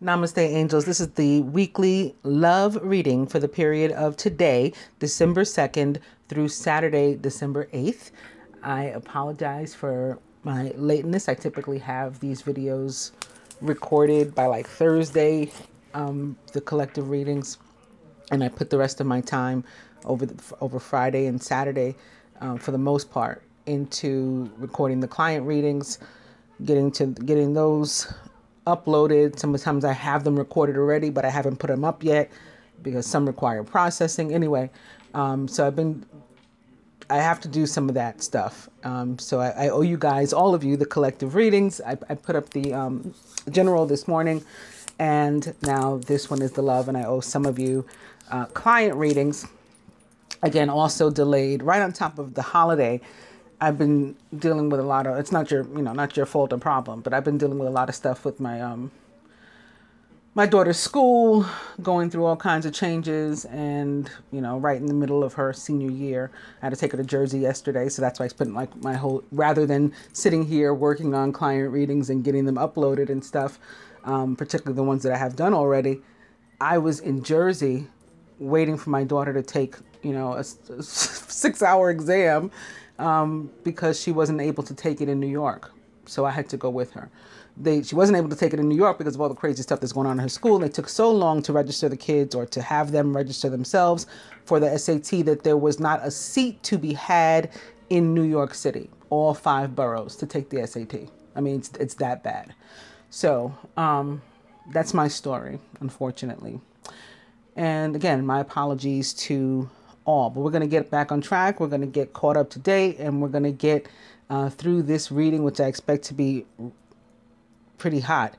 Namaste, angels. This is the weekly love reading for the period of today, December 2nd through Saturday, December 8th. I apologize for my lateness. I typically have these videos recorded by like Thursday, the collective readings, and I put the rest of my time over Friday and Saturday, for the most part, into recording the client readings, getting those uploaded. Sometimes I have them recorded already, but I haven't put them up yet because some require processing. Anyway, so I have to do some of that stuff. So I owe you guys, all of you, the collective readings. I put up the general this morning, and now this one is the love, and I owe some of you client readings. Again, also delayed right on top of the holiday. I've been dealing with a lot of, it's not your fault or problem, but I've been dealing with a lot of stuff with my, my daughter's school, going through all kinds of changes, and, right in the middle of her senior year. I had to take her to Jersey yesterday. So that's why I spent like my whole, rather than sitting here working on client readings and getting them uploaded and stuff, particularly the ones that I have done already, I was in Jersey waiting for my daughter to take, a 6-hour exam, because she wasn't able to take it in New York. So I had to go with her. She wasn't able to take it in New York because of all the crazy stuff that's going on in her school. They took so long to register the kids, or to have them register themselves for the SAT, that there was not a seat to be had in New York City, all 5 boroughs, to take the SAT. I mean, it's that bad. So that's my story, unfortunately. And again, my apologies to all, but we're going to get back on track. We're going to get caught up to date, and we're going to get through this reading, which I expect to be pretty hot,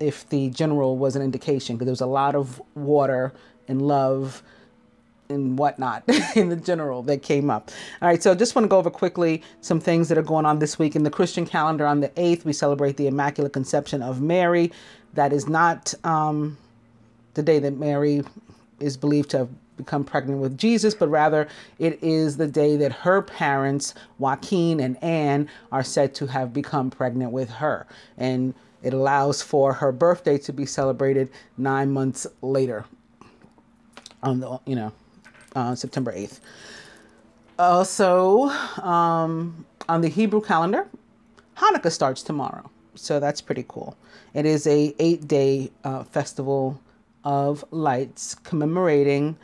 if the general was an indication, because there was a lot of water and love and whatnot in the general that came up. All right, so I just want to go over quickly some things that are going on this week. In the Christian calendar, on the 8th, we celebrate the Immaculate Conception of Mary. That is not the day that Mary is believed to have become pregnant with Jesus, but rather it is the day that her parents, Joaquin and Anne, are said to have become pregnant with her. And it allows for her birthday to be celebrated 9 months later on the, September 8th. Also, on the Hebrew calendar, Hanukkah starts tomorrow. So that's pretty cool. It is a 8-day festival of lights commemorating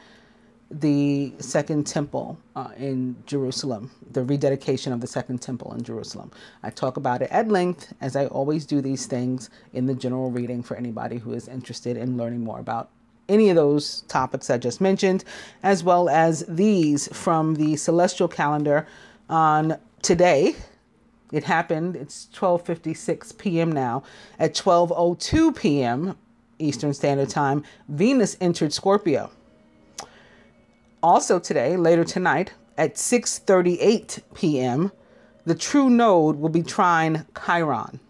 the Second Temple in Jerusalem, the rededication of the Second Temple in Jerusalem. I talk about it at length, as I always do these things, in the general reading for anybody who is interested in learning more about any of those topics I just mentioned, as well as these from the celestial calendar on today. It happened, it's 12:56 p.m. now. At 12:02 p.m. Eastern Standard Time, Venus entered Scorpio. Also today, later tonight, at 6:38 p.m., the true node will be trine Chiron.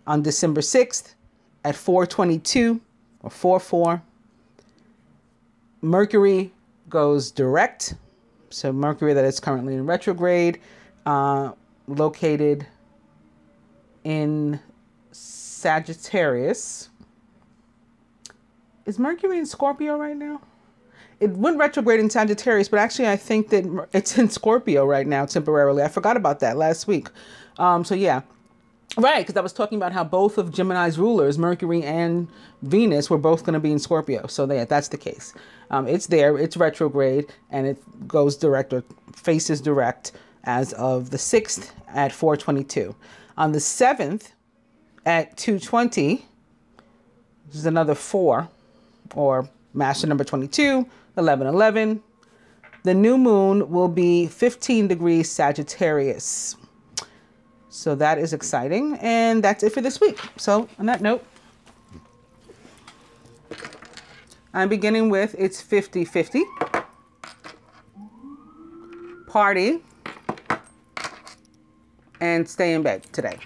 On December 6th, at 4:22 or 4:4, Mercury goes direct. So Mercury, that is currently in retrograde, located in Sagittarius. Is Mercury in Scorpio right now? It went retrograde in Sagittarius, but actually I think that it's in Scorpio right now temporarily. I forgot about that last week. So yeah, right, because I was talking about how both of Gemini's rulers, Mercury and Venus, were both going to be in Scorpio. So that's the case. It's there, it's retrograde, and it goes direct, or faces direct, as of the 6th at 4:22. On the 7th at 2:20, this is another 4, or master number 22, 11:11. The new moon will be 15 degrees Sagittarius. So that is exciting. And that's it for this week. So on that note, I'm beginning with it's 50-50. Party and stay in bed today.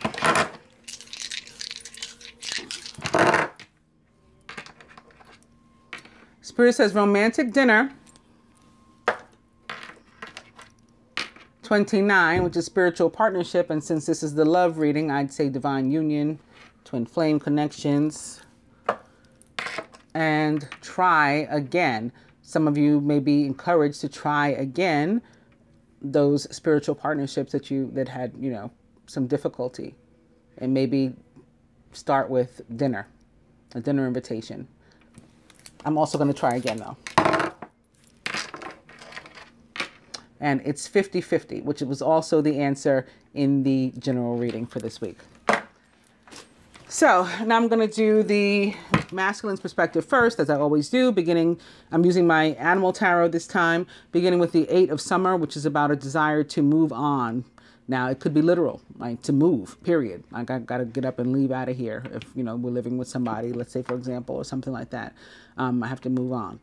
Spirit says romantic dinner. 29, which is spiritual partnership. And since this is the love reading, I'd say divine union twin flame connections, and try again. Some of you may be encouraged to try again those spiritual partnerships that had, you know, some difficulty, and maybe start with dinner, a dinner invitation. I'm also going to try again though. And it's 50-50, which was also the answer in the general reading for this week. So now I'm going to do the masculine's perspective first, as I always do, I'm using my animal tarot this time, beginning with the 8 of summer, which is about a desire to move on. Now, it could be literal, like to move, period. Like I got to get up and leave out of here. If, you know, we're living with somebody, let's say, for example, or something like that, I have to move on.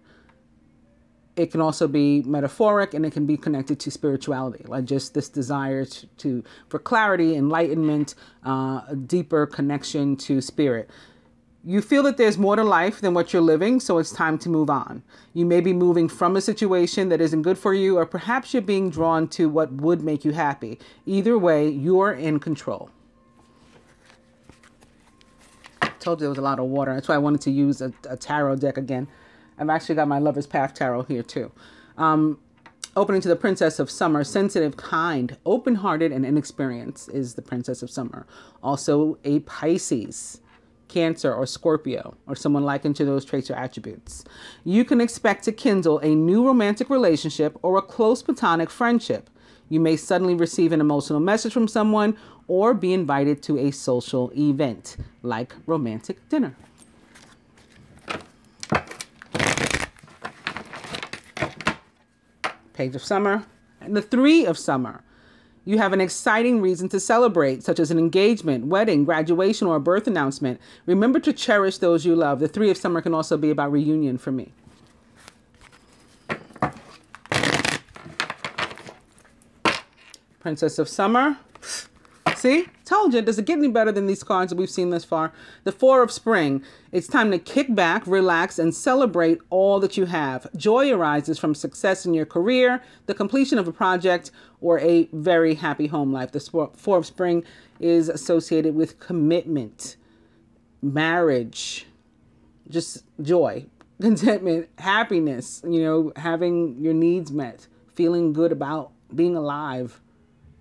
It can also be metaphoric, and it can be connected to spirituality, like just this desire for clarity, enlightenment, a deeper connection to spirit. You feel that there's more to life than what you're living, so it's time to move on. You may be moving from a situation that isn't good for you, or perhaps you're being drawn to what would make you happy. Either way, you're in control. I told you there was a lot of water. That's why I wanted to use a tarot deck again. I've actually got my Lover's Path Tarot here too. Opening to the Princess of Summer, sensitive, kind, open-hearted, and inexperienced is the Princess of Summer. Also a Pisces, Cancer, or Scorpio, or someone likened to those traits or attributes. You can expect to kindle a new romantic relationship or a close platonic friendship. You may suddenly receive an emotional message from someone or be invited to a social event, like romantic dinner. Page of Summer, and the 3 of Summer. You have an exciting reason to celebrate, such as an engagement, wedding, graduation, or a birth announcement. Remember to cherish those you love. The 3 of Summer can also be about reunion for me. Princess of Summer. See? Told you. Does it get any better than these cards that we've seen thus far? The 4 of Spring. It's time to kick back, relax, and celebrate all that you have. Joy arises from success in your career, the completion of a project, or a very happy home life. The 4 of Spring is associated with commitment, marriage, just joy, contentment, happiness, you know, having your needs met, feeling good about being alive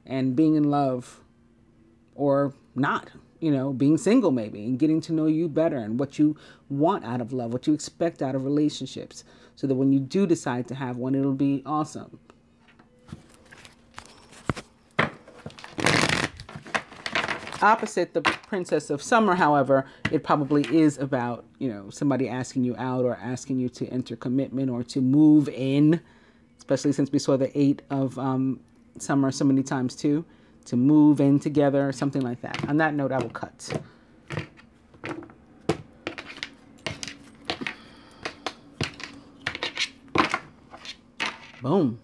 and being in love. Or not, you know, being single maybe, and getting to know you better and what you want out of love, what you expect out of relationships, so that when you do decide to have one, it'll be awesome. Opposite the Princess of Summer, however, it probably is about, you know, somebody asking you out or asking you to enter commitment or to move in, especially since we saw the 8 of Summer so many times too. To move in together, something like that. On that note, I will cut. Boom.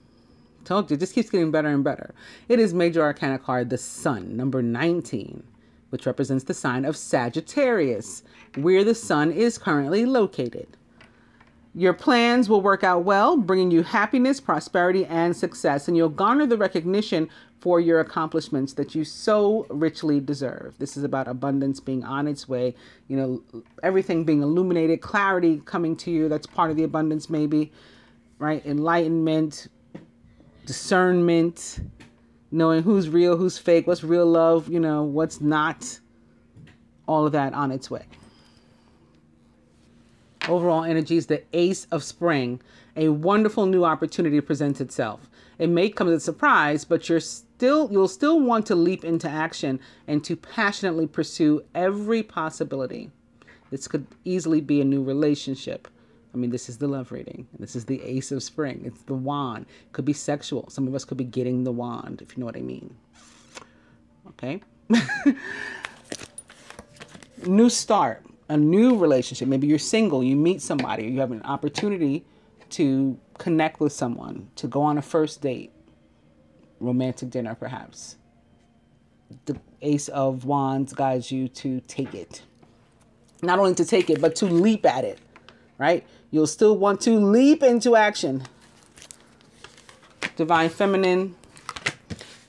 Told you, it just keeps getting better and better. It is Major Arcana card, the Sun, number 19, which represents the sign of Sagittarius, where the Sun is currently located. Your plans will work out well, bringing you happiness, prosperity, and success, and you'll garner the recognition for your accomplishments that you so richly deserve. This is about abundance being on its way, you know, everything being illuminated, clarity coming to you. That's part of the abundance maybe, right? Enlightenment, discernment, knowing who's real, who's fake, what's real love, you know, what's not, all of that on its way. Overall energy is the Ace of Spring. A wonderful new opportunity presents itself. It may come as a surprise, but you'll still want to leap into action and to passionately pursue every possibility. This could easily be a new relationship. I mean, this is the love reading. This is the Ace of Spring. It's the wand. It could be sexual. Some of us could be getting the wand, if you know what I mean. Okay? New start. A new relationship. Maybe you're single, you meet somebody, or you have an opportunity to connect with someone, to go on a first date, romantic dinner perhaps. The Ace of Wands guides you to take it. Not only to take it, but to leap at it, right? You'll still want to leap into action. Divine Feminine,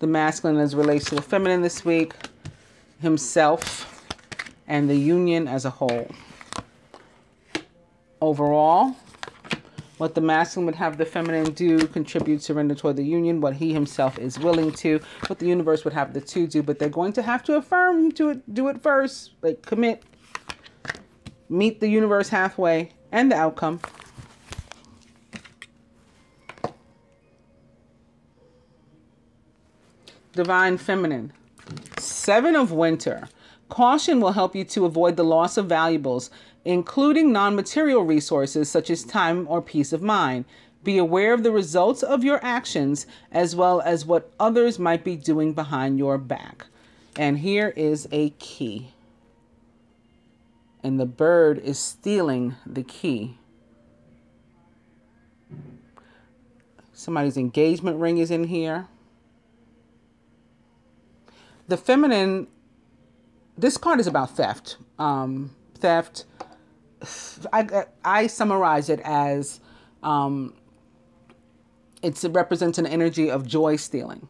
the masculine as relates to the feminine this week, himself. and the union as a whole. Overall, what the masculine would have the feminine do: contribute, surrender toward the union, what he himself is willing to. What the universe would have the two do, but they're going to have to affirm to do it first. Like, commit, meet the universe halfway, and the outcome. Divine feminine. Seven of Winter. Caution will help you to avoid the loss of valuables, including non-material resources such as time or peace of mind. Be aware of the results of your actions as well as what others might be doing behind your back. And here is a key. And the bird is stealing the key. Somebody's engagement ring is in here. The feminine, this card is about theft. Theft, I summarize it as it represents an energy of joy stealing.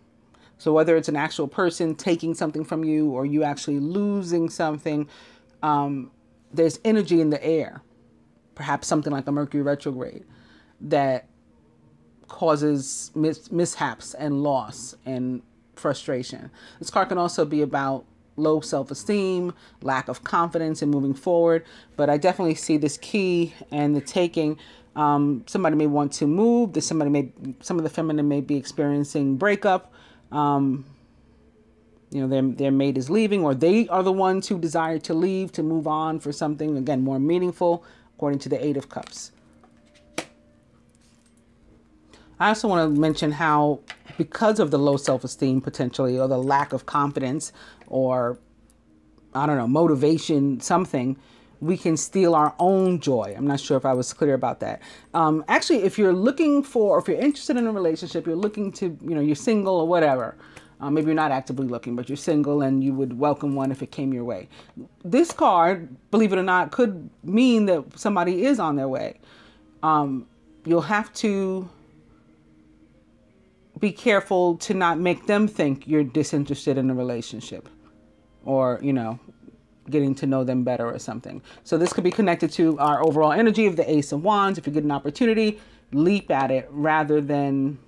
So whether it's an actual person taking something from you or you actually losing something, there's energy in the air. Perhaps something like a Mercury retrograde that causes mishaps and loss and frustration. This card can also be about low self-esteem, lack of confidence in moving forward. But I definitely see this key and the taking. Somebody may want to move. Some of the feminine may be experiencing breakup. Their mate is leaving, or they are the ones who desire to leave, to move on for something, again, more meaningful, according to the Eight of Cups. I also want to mention how, because of the low self-esteem potentially, or the lack of confidence, or, I don't know, motivation, something, we can steal our own joy. I'm not sure if I was clear about that. Actually, if you're looking for, or if you're interested in a relationship, you're looking to, you're single or whatever. Maybe you're not actively looking, but you're single and you would welcome one if it came your way. This card, believe it or not, could mean that somebody is on their way. You'll have to be careful to not make them think you're disinterested in a relationship, or, getting to know them better or something. So this could be connected to our overall energy of the Ace of Wands. If you get an opportunity, leap at it rather than,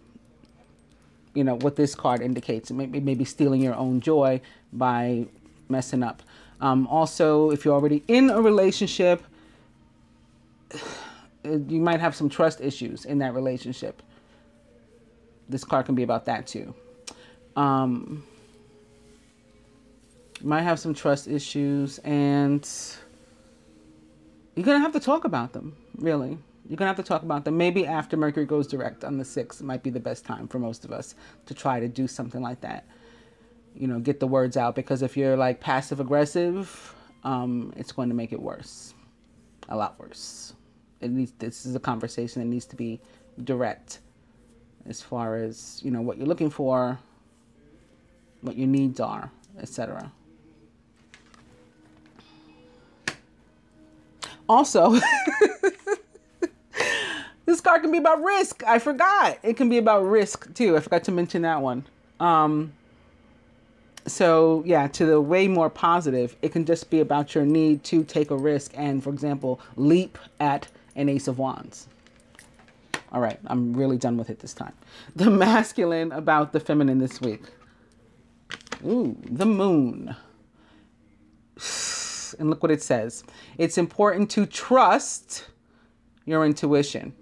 what this card indicates. Maybe stealing your own joy by messing up. Also, if you're already in a relationship, you might have some trust issues in that relationship. This card can be about that too. You might have some trust issues, and you're going to have to talk about them, really. You're going to have to talk about them. Maybe after Mercury goes direct on the 6th, it might be the best time for most of us to try to do something like that. Get the words out, because if you're like passive aggressive, it's going to make it worse. A lot worse. This is a conversation that needs to be direct, as far as, what you're looking for, what your needs are, etc. Also, this card can be about risk. I forgot. It can be about risk too. I forgot to mention that one. So yeah, to the way more positive, it can just be about your need to take a risk and, for example, leap at an Ace of Wands. All right, I'm really done with it this time. The masculine about the feminine this week. Ooh, the moon. And look what it says. It's important to trust your intuition.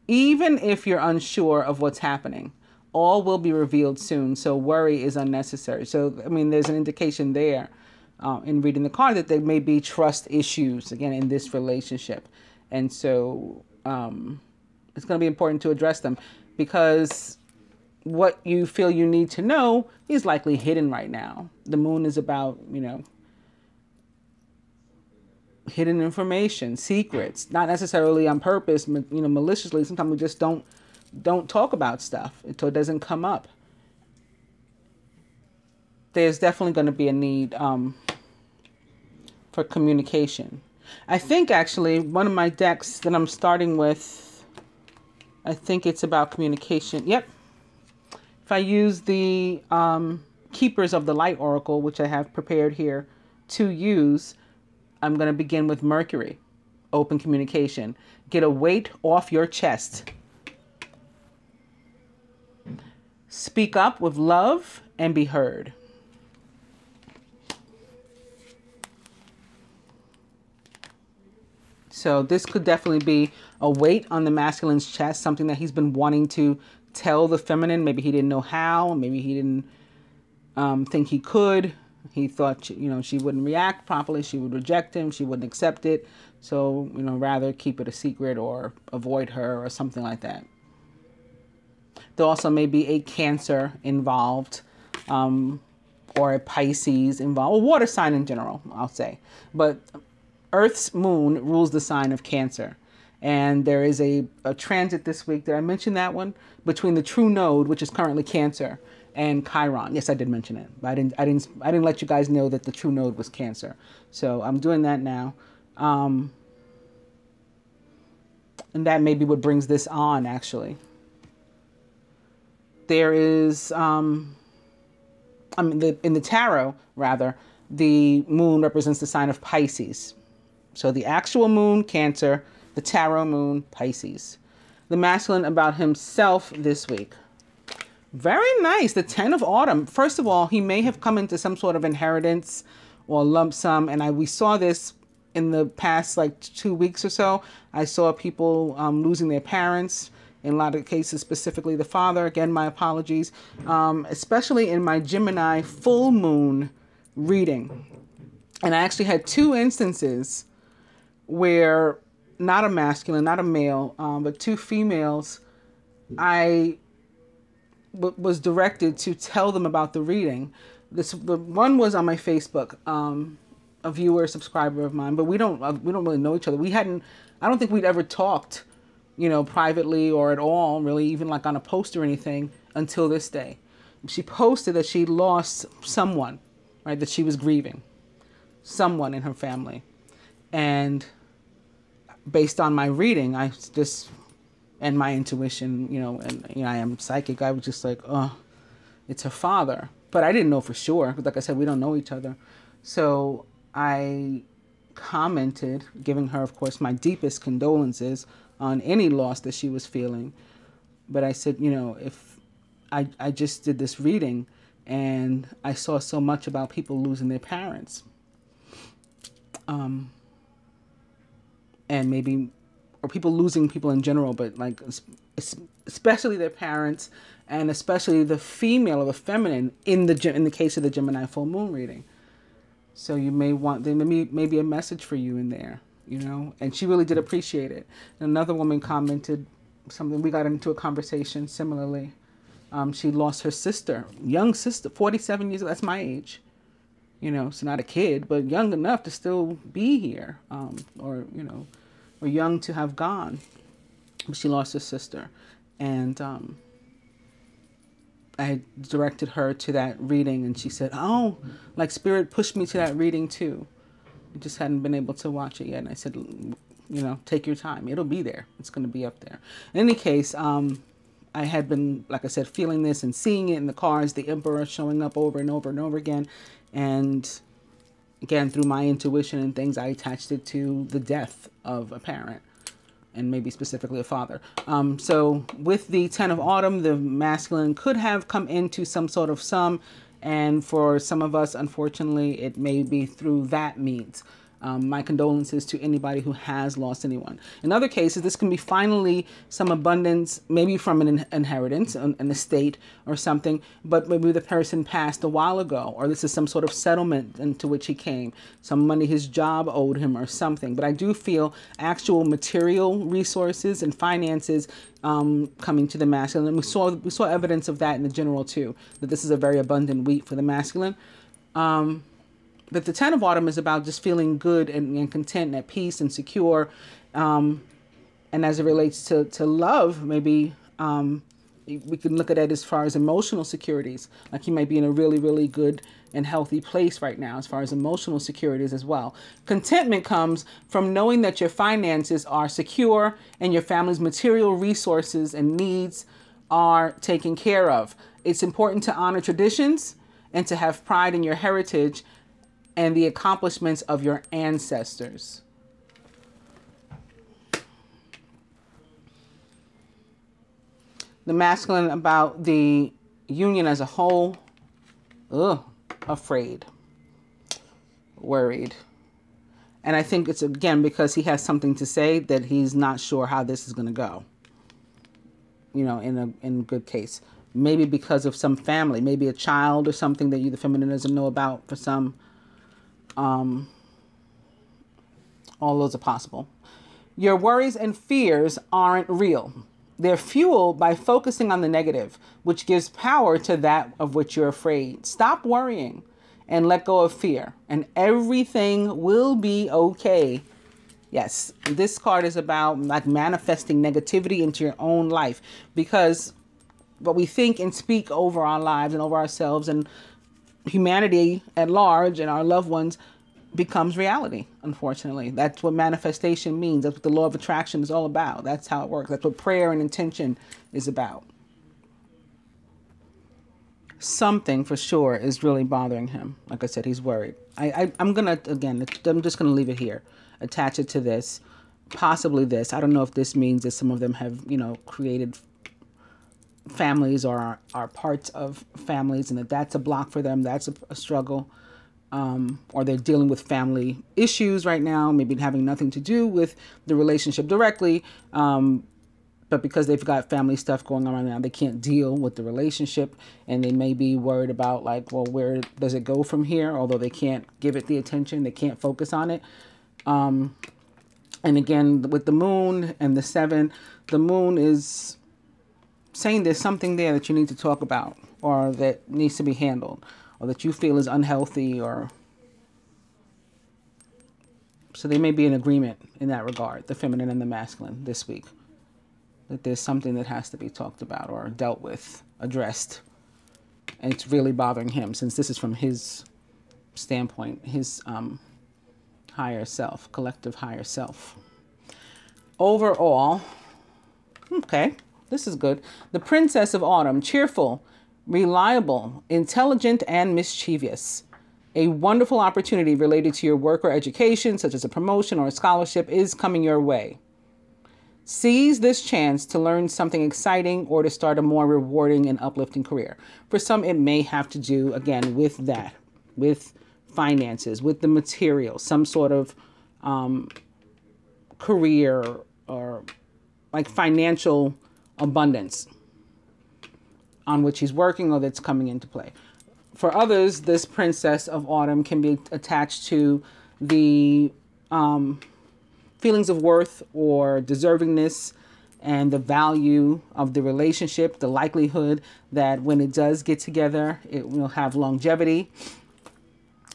Even if you're unsure of what's happening, all will be revealed soon. So worry is unnecessary. So, there's an indication there in reading the card that there may be trust issues, again, in this relationship. And so it's going to be important to address them, because what you feel you need to know is likely hidden right now. The moon is about, hidden information, secrets, not necessarily on purpose, maliciously. Sometimes we just don't talk about stuff until it doesn't come up. There's definitely going to be a need for communication. I think actually one of my decks that I'm starting with, I think it's about communication. Yep. If I use the Keepers of the Light Oracle, which I have prepared here to use, I'm going to begin with Mercury, open communication. Get a weight off your chest. Speak up with love and be heard. So this could definitely be a weight on the masculine's chest, something that he's been wanting to tell the feminine. Maybe he didn't know how. Maybe he didn't think he could. He thought, she wouldn't react properly. She would reject him. She wouldn't accept it. So, rather keep it a secret or avoid her or something like that. There also may be a Cancer involved, or a Pisces involved, or water sign in general, I'll say. But Earth's moon rules the sign of Cancer. And there is a transit this week. Did I mention that one? Between the true node, which is currently Cancer, and Chiron. Yes, I did mention it. But I didn't let you guys know that the true node was Cancer. So I'm doing that now. And that may be what brings this on, actually. There is, in the tarot, rather, the moon represents the sign of Pisces. So the actual moon, Cancer, the tarot moon, Pisces. The masculine about himself this week. Very nice. The 10 of Autumn. First of all, he may have come into some sort of inheritance or lump sum. And we saw this in the past, 2 weeks or so. I saw people losing their parents. In a lot of cases, specifically the father. Again, my apologies. Especially in my Gemini full moon reading. And I actually had 2 instances where not a masculine, not a male, but 2 females, I was directed to tell them about the reading. The one was on my Facebook, a viewer, subscriber of mine, but we don't really know each other. I don't think we'd ever talked, privately or at all, really, even on a post or anything until this day. She posted that she lost someone, right, that she was grieving, someone in her family. And based on my reading, and my intuition, and I am psychic, I was just like, oh, it's her father. But I didn't know for sure, because like I said, we don't know each other. So I commented, giving her, of course, my deepest condolences on any loss that she was feeling. But I said, if I just did this reading and I saw so much about people losing their parents. And maybe, or people losing people in general, but especially their parents, and especially the female or the feminine in the case of the Gemini full moon reading. So you may want, there may be a message for you in there, and she really did appreciate it. And another woman commented something, we got into a conversation similarly. She lost her sister, young sister, 47 years old, that's my age. So not a kid, but young enough to still be here, or young to have gone. But she lost her sister. And I directed her to that reading, and she said, oh, Spirit pushed me to that reading too. I just hadn't been able to watch it yet. And I said, take your time. It'll be there. It's going to be up there. In any case, I had been, like I said, feeling this and seeing it in the cars, the Emperor showing up over and over and over again. And again, through my intuition and things, I attached it to the death of a parent, and maybe specifically a father. So with the 10 of Autumn, the masculine could have come into some sort of and for some of us, unfortunately, it may be through that means. My condolences to anybody who has lost anyone. In other cases, this can be finally some abundance, maybe from an inheritance, an estate or something, but maybe the person passed a while ago, or this is some sort of settlement into which he came, some money his job owed him or something. But I do feel actual material resources and finances coming to the masculine. And we saw evidence of that in the general too, that this is a very abundant week for the masculine. But the 10 of Autumn is about just feeling good and content and at peace and secure. And as it relates to love, maybe we can look at it as far as emotional securities. Like he might be in a really, really good and healthy place right now as far as emotional securities as well. Contentment comes from knowing that your finances are secure and your family's material resources and needs are taken care of. It's important to honor traditions and to have pride in your heritage, and the accomplishments of your ancestors. The masculine about the union as a whole, afraid, worried. And I think it's, again, because he has something to say that he's not sure how this is going to go. You know, in a good case. Maybe because of some family, maybe a child or something that you, the feminine, doesn't know about for some. All those are possible. Your worries and fears aren't real. They're fueled by focusing on the negative, which gives power to that of which you're afraid. Stop worrying and let go of fear, and everything will be okay. Yes, this card is about like manifesting negativity into your own life, because what we think and speak over our lives and over ourselves and humanity at large and our loved ones becomes reality, unfortunately. That's what manifestation means. That's what the law of attraction is all about. That's how it works. That's what prayer and intention is about. Something for sure is really bothering him. Like I said, he's worried. I'm going to, again, I'm just going to leave it here. Attach it to this. Possibly this. I don't know if this means that some of them have, you know, created families or are parts of families, and that's a block for them. That's a struggle. Or they're dealing with family issues right now, maybe having nothing to do with the relationship directly. But because they've got family stuff going on right now, they can't deal with the relationship, and they may be worried about like, well, where does it go from here? Although they can't give it the attention, they can't focus on it. And again, with the moon and the 7, the moon is saying there's something there that you need to talk about, or that needs to be handled, or that you feel is unhealthy, or so they may be in agreement in that regard, the feminine and the masculine this week, that there's something that has to be talked about or dealt with, addressed, and it's really bothering him, since this is from his standpoint, his higher self, collective higher self. Overall, okay, this is good. The Princess of Autumn, cheerful, reliable, intelligent, and mischievous. A wonderful opportunity related to your work or education, such as a promotion or a scholarship, is coming your way. Seize this chance to learn something exciting or to start a more rewarding and uplifting career. For some, it may have to do, again, with that, with finances, with the material, some sort of career or like financial abundance on which he's working or that's coming into play. For others, this Princess of Autumn can be attached to the feelings of worth or deservingness and the value of the relationship, the likelihood that when it does get together, it will have longevity.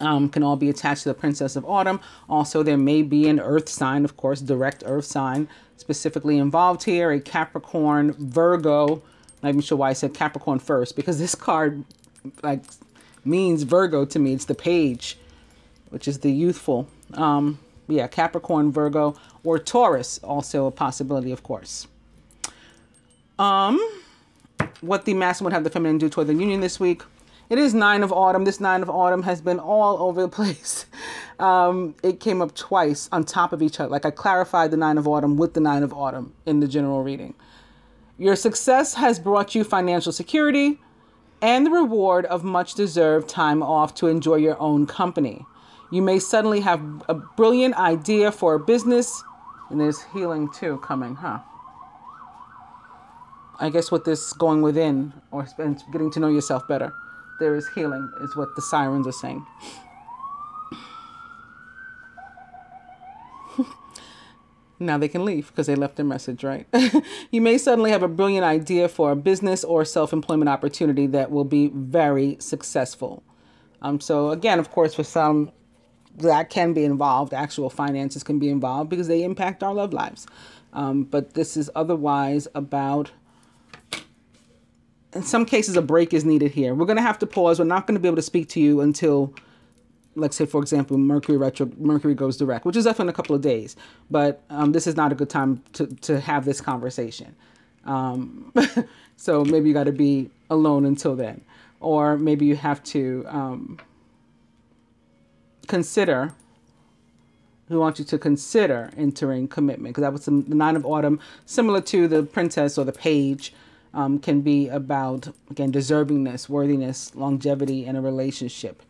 Can all be attached to the Princess of Autumn. Also, there may be an earth sign, of course, direct earth sign specifically involved here, a Capricorn, Virgo. Not even sure why I said Capricorn first, because this card like means Virgo to me. It's the page, which is the youthful. Yeah, Capricorn, Virgo, or Taurus, also a possibility, of course. What the masculine would have the feminine do toward the union this week. It is 9 of Autumn. This 9 of Autumn has been all over the place. It came up twice on top of each other. Like I clarified the 9 of Autumn with the 9 of Autumn in the general reading. Your success has brought you financial security and the reward of much deserved time off to enjoy your own company. You may suddenly have a brilliant idea for a business, and there's healing too coming, huh? I guess with this going within or getting to know yourself better, there is healing, is what the sirens are saying. Now they can leave because they left their message, right? You may suddenly have a brilliant idea for a business or self-employment opportunity that will be very successful. So again, of course, for some, that can be involved. Actual finances can be involved because they impact our love lives. But this is otherwise about, in some cases, a break is needed here. We're going to have to pause. We're not going to be able to speak to you until, let's say, for example, Mercury goes direct, which is up in a couple of days. But this is not a good time to have this conversation. So maybe you got to be alone until then. Or maybe you have to consider. We want you to consider entering commitment, because that was the Nine of Autumn, similar to the Princess or the Page, can be about, again, deservingness, worthiness, longevity in a relationship.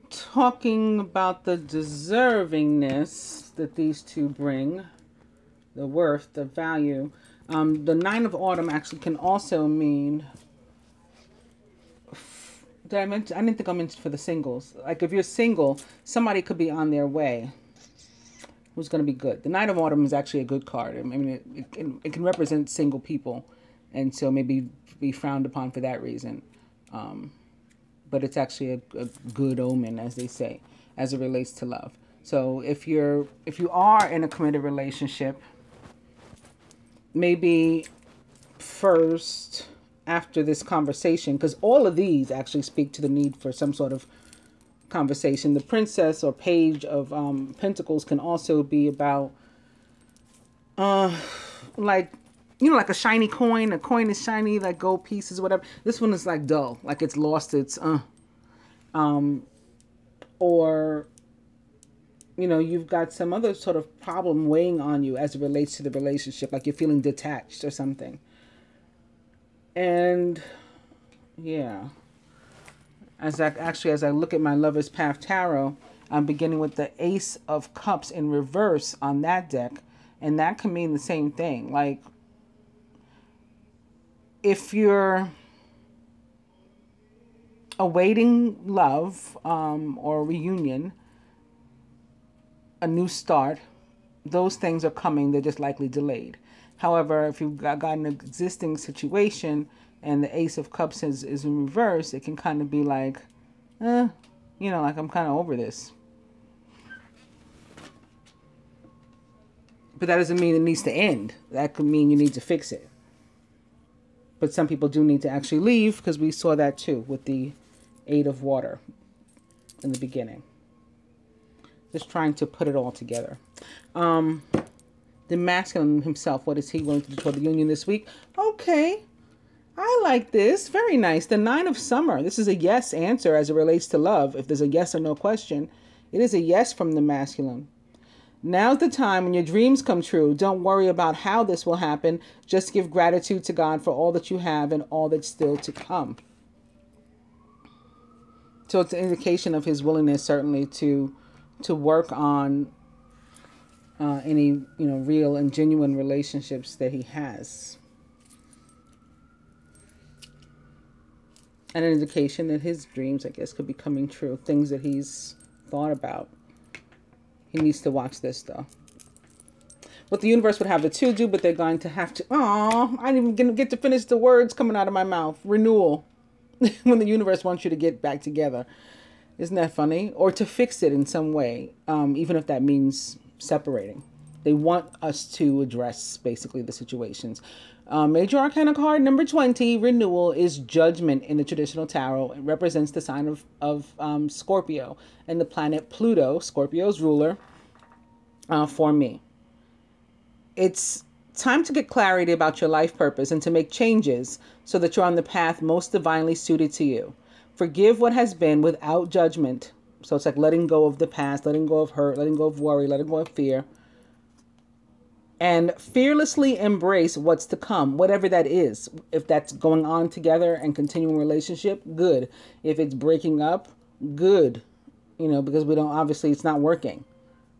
Talking about the deservingness that these two bring, the worth, the value. The Nine of Autumn actually can also mean, did I mention? I didn't think I mentioned for the singles. Like if you're single, somebody could be on their way who's going to be good. The Knight of Autumn is actually a good card. I mean, it can represent single people, and so maybe be frowned upon for that reason. But it's actually a good omen, as they say, as it relates to love. So if you are in a committed relationship, maybe first, after this conversation, because all of these actually speak to the need for some sort of conversation. The Princess or Page of Pentacles can also be about, like, you know, like a shiny coin. A coin is shiny, like gold pieces, whatever. This one is like dull, like it's lost its, or, you know, you've got some other sort of problem weighing on you as it relates to the relationship, like you're feeling detached or something. And yeah, as I look at my Lover's Path Tarot, I'm beginning with the Ace of Cups in reverse on that deck. And that can mean the same thing. Like, if you're awaiting love or reunion, a new start, those things are coming. They're just likely delayed. However, if you've got an existing situation and the Ace of Cups is in reverse, it can kind of be like, you know, like I'm kind of over this. But that doesn't mean it needs to end. That could mean you need to fix it. But some people do need to actually leave, because we saw that too with the Eight of Water in the beginning. Just trying to put it all together. The masculine himself, what is he willing to do toward the union this week? Okay, I like this. Very nice. The Nine of Summer. This is a yes answer as it relates to love. If there's a yes or no question, it is a yes from the masculine. Now's the time when your dreams come true. Don't worry about how this will happen. Just give gratitude to God for all that you have and all that's still to come. So it's an indication of his willingness, certainly, to work on any, you know, real and genuine relationships that he has. And an indication that his dreams, I guess, could be coming true. Things that he's thought about. He needs to watch this, though. What the universe would have the two do, but they're going to have to... Oh, I didn't even get to finish the words coming out of my mouth. Renewal. When the universe wants you to get back together. Isn't that funny? Or to fix it in some way, even if that means separating. They want us to address, basically, the situations. Major Arcana card number 20, Renewal, is Judgment in the traditional tarot. It represents the sign of Scorpio and the planet Pluto, Scorpio's ruler, for me. It's time to get clarity about your life purpose and to make changes so that you're on the path most divinely suited to you. Forgive what has been without judgment. So it's like letting go of the past, letting go of hurt, letting go of worry, letting go of fear. And fearlessly embrace what's to come, whatever that is. If that's going on together and continuing relationship, good. If it's breaking up, good. You know, because we don't, obviously it's not working.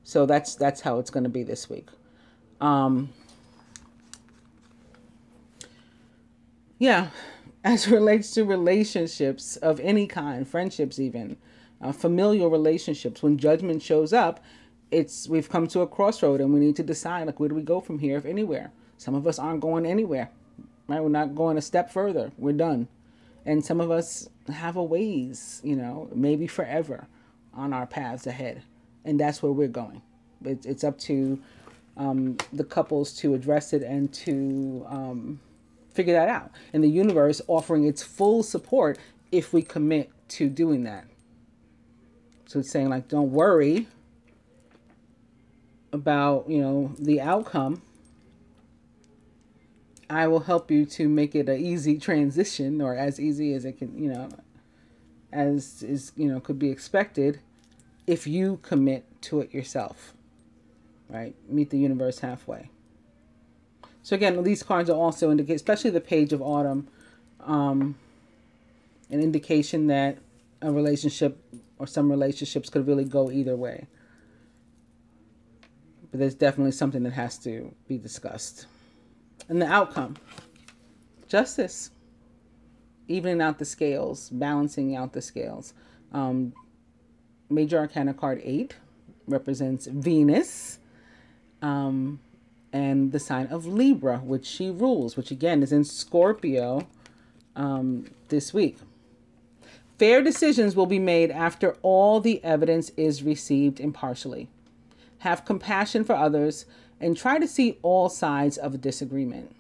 So that's how it's going to be this week. Yeah, as it relates to relationships of any kind, friendships even, familial relationships, when judgment shows up, we've come to a crossroad and we need to decide, like, where do we go from here, if anywhere? Some of us aren't going anywhere, right? We're not going a step further. We're done. And some of us have a ways, you know, maybe forever on our paths ahead. And that's where we're going. It's up to the couples to address it and to figure that out. And the universe offering its full support if we commit to doing that. So it's saying, like, don't worry about, you know, the outcome. I will help you to make it an easy transition, or as easy as it can, you know, as is, could be expected if you commit to it yourself, right? Meet the universe halfway. So again, these cards are also indicate, especially the Page of Autumn, an indication that a relationship or some relationships could really go either way. But there's definitely something that has to be discussed. And the outcome, justice, evening out the scales, balancing out the scales. Major Arcana card 8 represents Venus, and the sign of Libra, which she rules, which again is in Scorpio this week. Fair decisions will be made after all the evidence is received impartially. Have compassion for others and try to see all sides of a disagreement.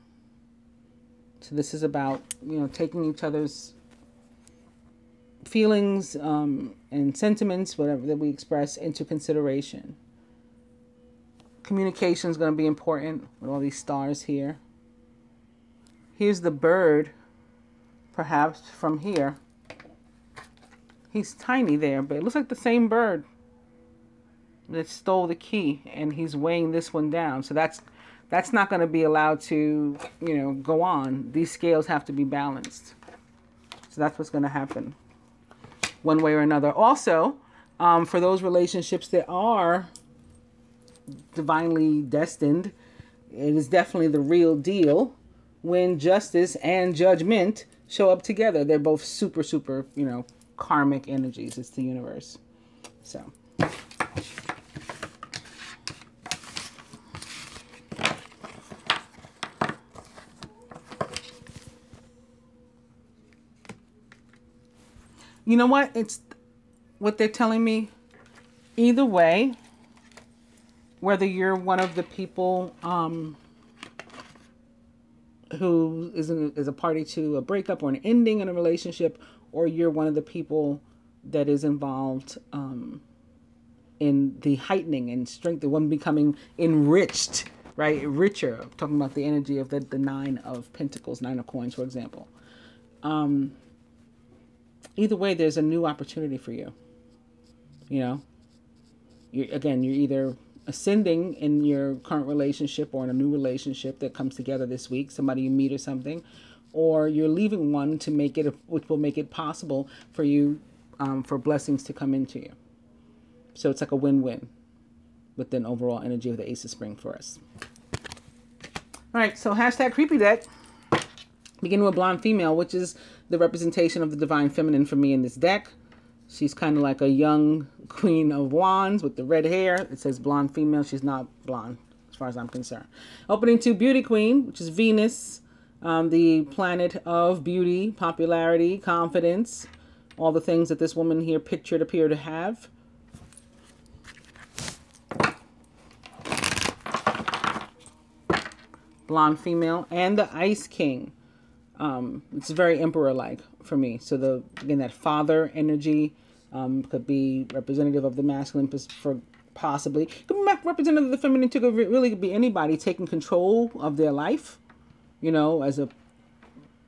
So this is about, taking each other's feelings and sentiments, whatever that we express, into consideration. Communication is going to be important with all these stars here. Here's the bird, perhaps from here. He's tiny there, but it looks like the same bird that stole the key, and he's weighing this one down. So that's not going to be allowed to, go on. These scales have to be balanced. So that's what's going to happen one way or another. Also, for those relationships that are divinely destined, it is definitely the real deal when justice and judgment show up together. They're both super, super, karmic energies. It's the universe. So you know what? It's what they're telling me. Either way, whether you're one of the people who is a party to a breakup or an ending in a relationship, or you're one of the people that is involved in the heightening and strength, the one becoming enriched, right? Richer. I'm talking about the energy of the Nine of Pentacles, Nine of Coins, for example. Either way, there's a new opportunity for you. You're either ascending in your current relationship or in a new relationship that comes together this week, somebody you meet or something, or you're leaving one to make it, which will make it possible for you, for blessings to come into you. So it's like a win-win with an overall energy of the Ace of Spring for us. All right, so hashtag creepy deck. Beginning with Blonde Female, which is the representation of the Divine Feminine for me in this deck. She's kind of like a young Queen of Wands with the red hair. It says Blonde Female. She's not blonde as far as I'm concerned. Opening to Beauty Queen, which is Venus, the planet of beauty, popularity, confidence, all the things that this woman here pictured appear to have. Blonde Female, and the Ice King. It's very emperor-like for me. So again, that father energy could be representative of the masculine, for possibly. Could be representative of the feminine too. Could really be anybody taking control of their life, as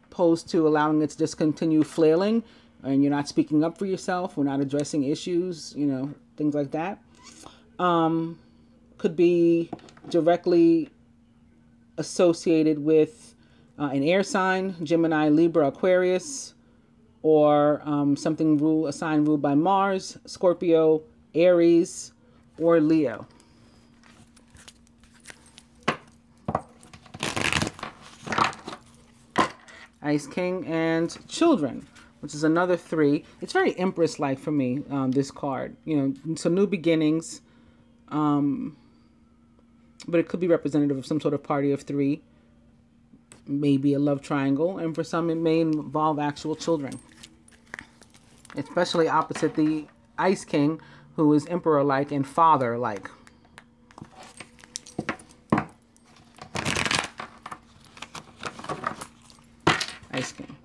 opposed to allowing it to just continue flailing, and you're not speaking up for yourself. We're not addressing issues, things like that. Could be directly associated with an air sign, Gemini, Libra, Aquarius, or a sign ruled by Mars, Scorpio, Aries, or Leo. Ice King and Children, which is another 3. It's very Empress-like for me, this card. Some new beginnings, but it could be representative of some sort of party of 3. Maybe a love triangle, and for some it may involve actual children, especially opposite the Ice King, who is emperor-like and father-like. Ice King.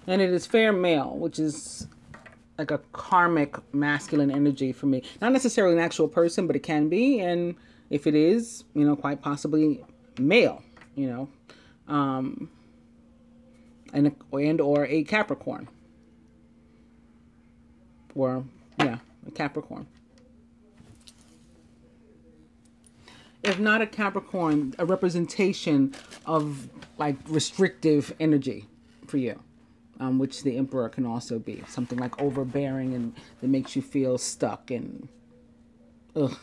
And it is fair male, which is like a karmic masculine energy for me. Not necessarily an actual person, but it can be. And if it is, you know, quite possibly male, you know, and or a Capricorn. Or, yeah, a Capricorn. If not a Capricorn, a representation of like restrictive energy for you, which the Emperor can also be. Something like overbearing and that makes you feel stuck and ugh.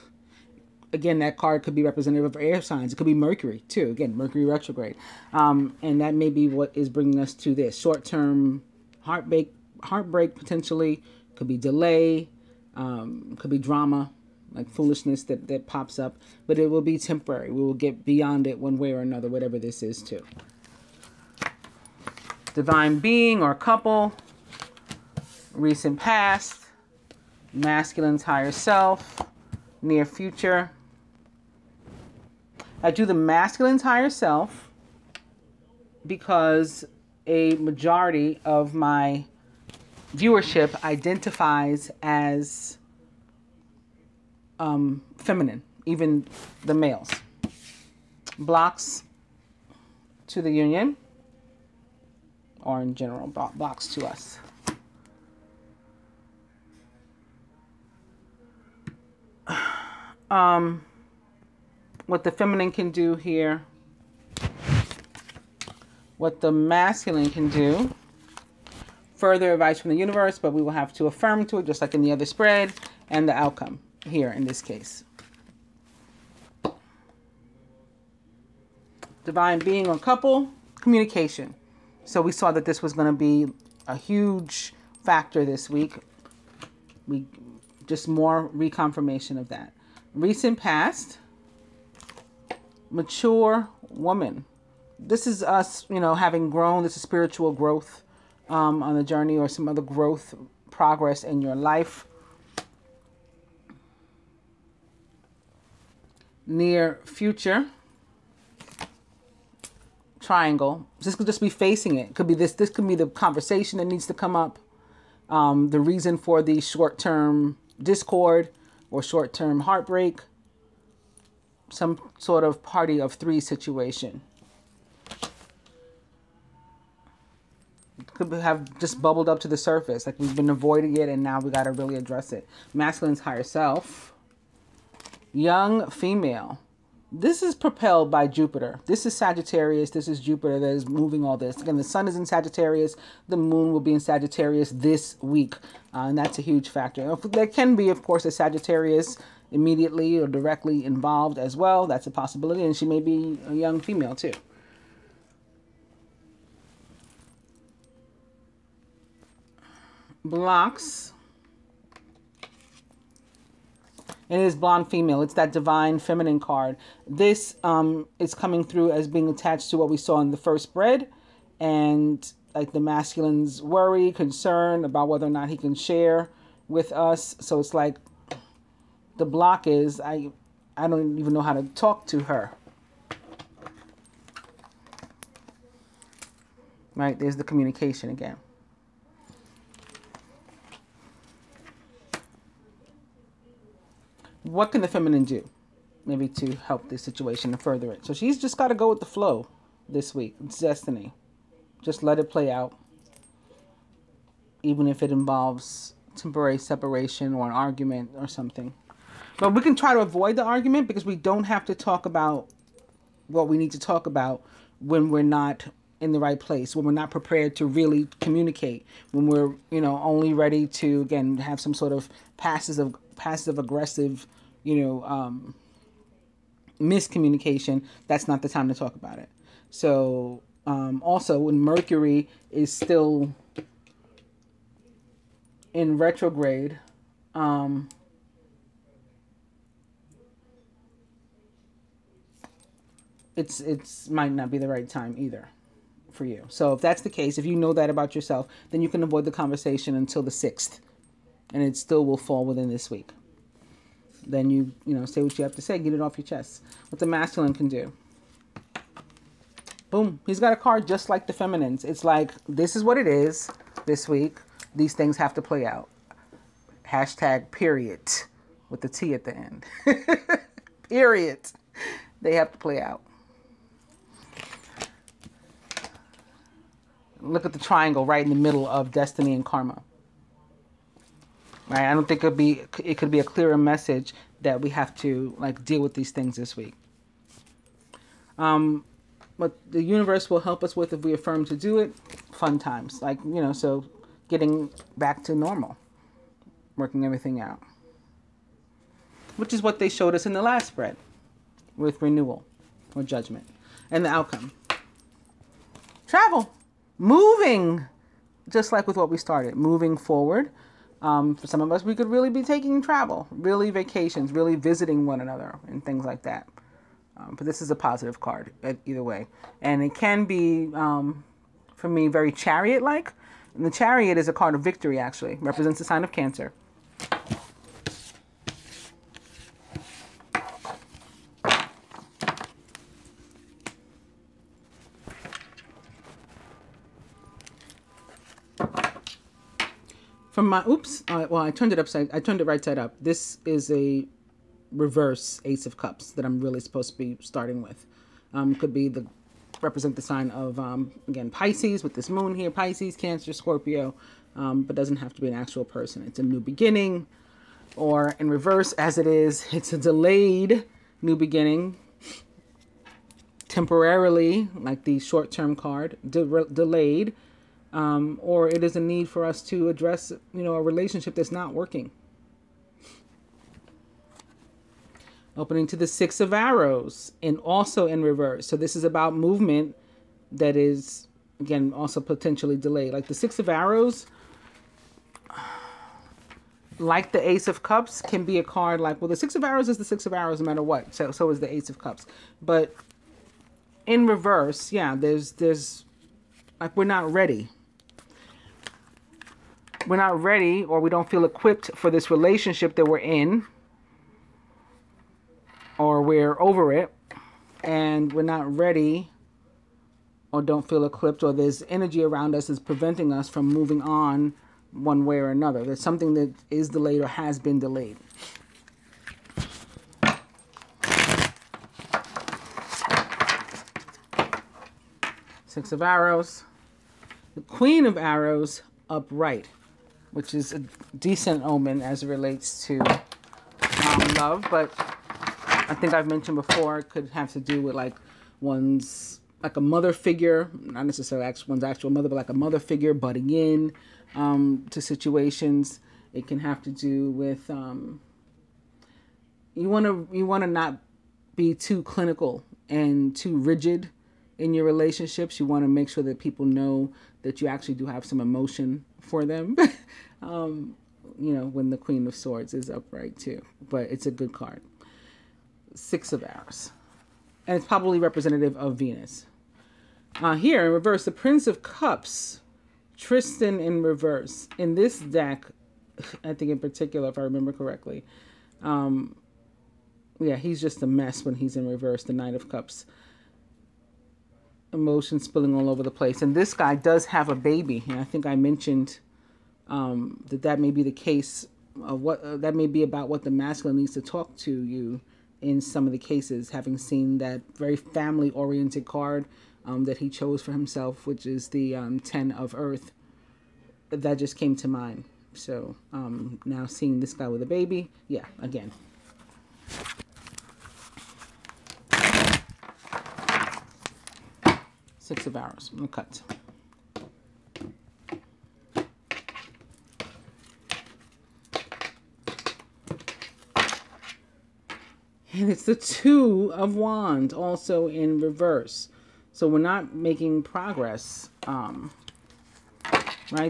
Again, that card could be representative of air signs. It could be Mercury too. Again, Mercury retrograde. And that may be what is bringing us to this. Short-term heartbreak potentially. Could be delay. Could be drama, like foolishness that pops up. But it will be temporary. We will get beyond it one way or another, whatever this is too. Divine being or couple. Recent past. Masculine's higher self. Near future. I do the masculine's higher self because a majority of my viewership identifies as feminine, even the males. Blocks to the union, or in general, blocks to us. What the feminine can do here, what the masculine can do. Further advice from the universe, but we will have to affirm to it, just like in the other spread, and the outcome here in this case. Divine being or couple, communication. So we saw that this was going to be a huge factor this week. Just more reconfirmation of that. Recent past, mature woman. This is us, you know, having grown. This is spiritual growth on the journey, or some other growth, progress in your life. Near future, triangle. This could just be facing it. Could be this could be the conversation that needs to come up. The reason for the short-term discord or short-term heartbreak. Some sort of party of three situation. Could have just bubbled up to the surface, like we've been avoiding it and now we got to really address it. Masculine's higher self. Young female. This is propelled by Jupiter. This is Sagittarius. This is Jupiter that is moving all this. Again, the sun is in Sagittarius. The moon will be in Sagittarius this week. And that's a huge factor. There can be, of course, a Sagittarius immediately or directly involved as well. That's a possibility. And she may be a young female too. Blocks. It is blonde female. It's that divine feminine card. This is coming through as being attached to what we saw in the first spread. And like the masculine's worry, concern about whether or not he can share with us. So it's like the block is, I don't even know how to talk to her. Right, there's the communication again. What can the feminine do? Maybe to help this situation and further it. So she's just got to go with the flow this week. It's destiny. Just let it play out. Even if it involves temporary separation or an argument or something. But we can try to avoid the argument because we don't have to talk about what we need to talk about when we're not in the right place, when we're not prepared to really communicate, when we're, you know, only ready to, again, have some sort of passive aggressive, you know, miscommunication. That's not the time to talk about it. So also when Mercury is still in retrograde, it's might not be the right time either for you. So if that's the case, if you know that about yourself, then you can avoid the conversation until the 6th. And it still will fall within this week. Then you know, say what you have to say. Get it off your chest. What the masculine can do. Boom. He's got a card just like the feminines. It's like, this is what it is this week. These things have to play out. Hashtag period with the T at the end. Period. They have to play out. Look at the triangle right in the middle of destiny and karma. Right? I don't think it could be a clearer message that we have to like deal with these things this week. What the universe will help us with if we affirm to do it, fun times. Like, you know, so getting back to normal, working everything out. Which is what they showed us in the last spread with renewal or judgment. And the outcome. Travel. Moving. Just like with what we started. Moving forward. For some of us, we could really be taking travel. Really vacations. Really visiting one another and things like that. But this is a positive card either way. And it can be, for me, very chariot-like. And the chariot is a card of victory, actually. Represents the sign of Cancer. From my, well, I turned it right side up. This is a reverse Ace of Cups that I'm really supposed to be starting with. Could be represent the sign of, again, Pisces with this moon here, Pisces, Cancer, Scorpio, but doesn't have to be an actual person. It's a new beginning, or in reverse as it is, it's a delayed new beginning, temporarily, like the short-term card, delayed, or it is a need for us to address, you know, a relationship that's not working. Opening to the Six of Arrows, and also in reverse. So this is about movement that is, again, also potentially delayed. Like the Six of Arrows, like the Ace of Cups, can be a card like, well, the Six of Arrows is the Six of Arrows no matter what. So is the Ace of Cups. But in reverse, yeah, there's like, we're not ready. We're not ready, or we don't feel equipped for this relationship that we're in. Or we're over it, and we're not ready, or don't feel equipped, or there's energy around us that's preventing us from moving on one way or another. There's something that is delayed or has been delayed. Six of Arrows. The Queen of Arrows upright, which is a decent omen as it relates to love, but I think I've mentioned before, it could have to do with like one's, like a mother figure, not necessarily one's actual mother, but like a mother figure butting in to situations. It can have to do with, you want to not be too clinical and too rigid in your relationships. You want to make sure that people know that you actually do have some emotion for them. You know, when the Queen of Swords is upright too, but it's a good card. Six of Arrows. And it's probably representative of Venus. Here in reverse, the Prince of Cups, Tristan in reverse. In this deck, I think in particular, if I remember correctly, yeah, he's just a mess when he's in reverse, the Knight of Cups. Emotions spilling all over the place. And this guy does have a baby. And I think I mentioned that may be the case of what, that may be about what the masculine needs to talk to you in some of the cases, having seen that very family-oriented card that he chose for himself, which is the 10 of Earth. That just came to mind. So now seeing this guy with a baby, yeah, again. Six of Arrows, I'm gonna cut. And it's the Two of Wands, also in reverse. So we're not making progress, right?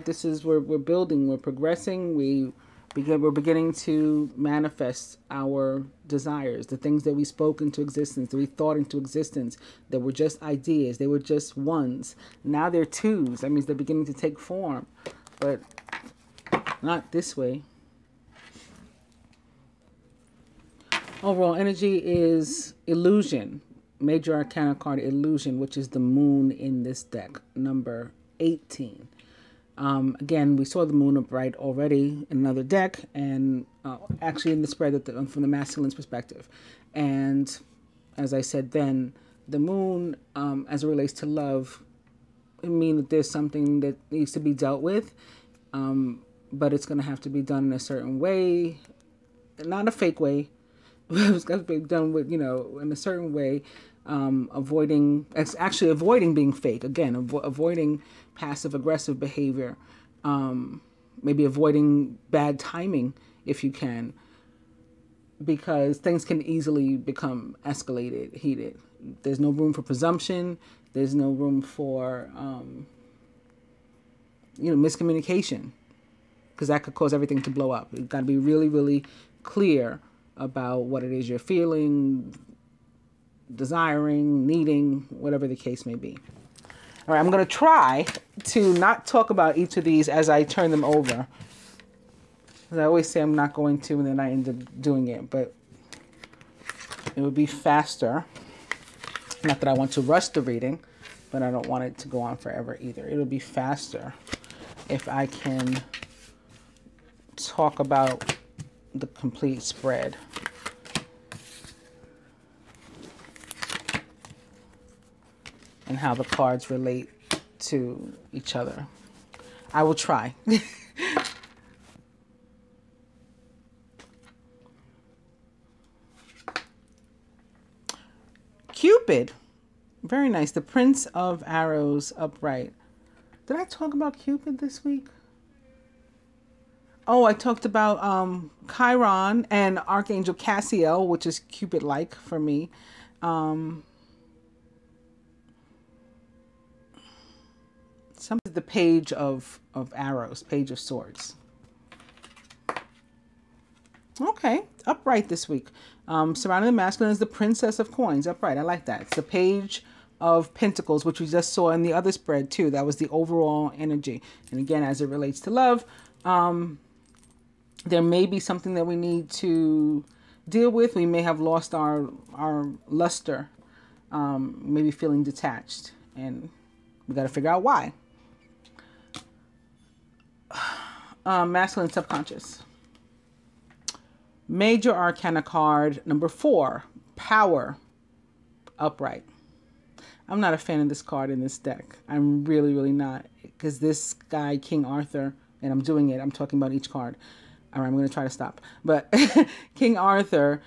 This is, we're building, we're progressing, we're beginning to manifest our desires, the things that we spoke into existence, that we thought into existence, that were just ideas, they were just ones. Now they're twos. That means they're beginning to take form, but not this way. Overall energy is illusion. Major Arcana card illusion, which is the moon in this deck, number 18. Again, we saw the moon upright already in another deck, and actually in the spread from the masculine's perspective. And as I said then, the moon, as it relates to love, it means that there's something that needs to be dealt with, but it's going to have to be done in a certain way, not a fake way. It's got to be done with, in a certain way, avoiding being fake. Again, avoiding passive aggressive behavior, maybe avoiding bad timing if you can, because things can easily become escalated, heated. There's no room for presumption. There's no room for, miscommunication, because that could cause everything to blow up. You've got to be really, really clear about what it is you're feeling, desiring, needing, whatever the case may be. All right, I'm going to try to not talk about each of these as I turn them over. As I always say, I'm not going to, and then I end up doing it, but it would be faster. Not that I want to rush the reading, but I don't want it to go on forever either. It'll be faster if I can talk about the complete spread. And how the cards relate to each other. I will try. Cupid. Very nice. The Prince of Arrows upright. Did I talk about Cupid this week? Oh, I talked about Chiron and Archangel Cassiel, which is Cupid-like for me. The Page of Arrows, Page of Swords. Okay, upright this week. Surrounding the masculine is the Princess of Coins, upright. I like that. It's the Page of Pentacles, which we just saw in the other spread too. That was the overall energy. And again, as it relates to love, there may be something that we need to deal with. We may have lost our luster, maybe feeling detached, and we got to figure out why. Masculine subconscious. Major Arcana card number 4, Power, upright. I'm not a fan of this card in this deck. I'm really, really not, because this guy, King Arthur, and I'm doing it, I'm talking about each card. All right, I'm going to try to stop. But King Arthur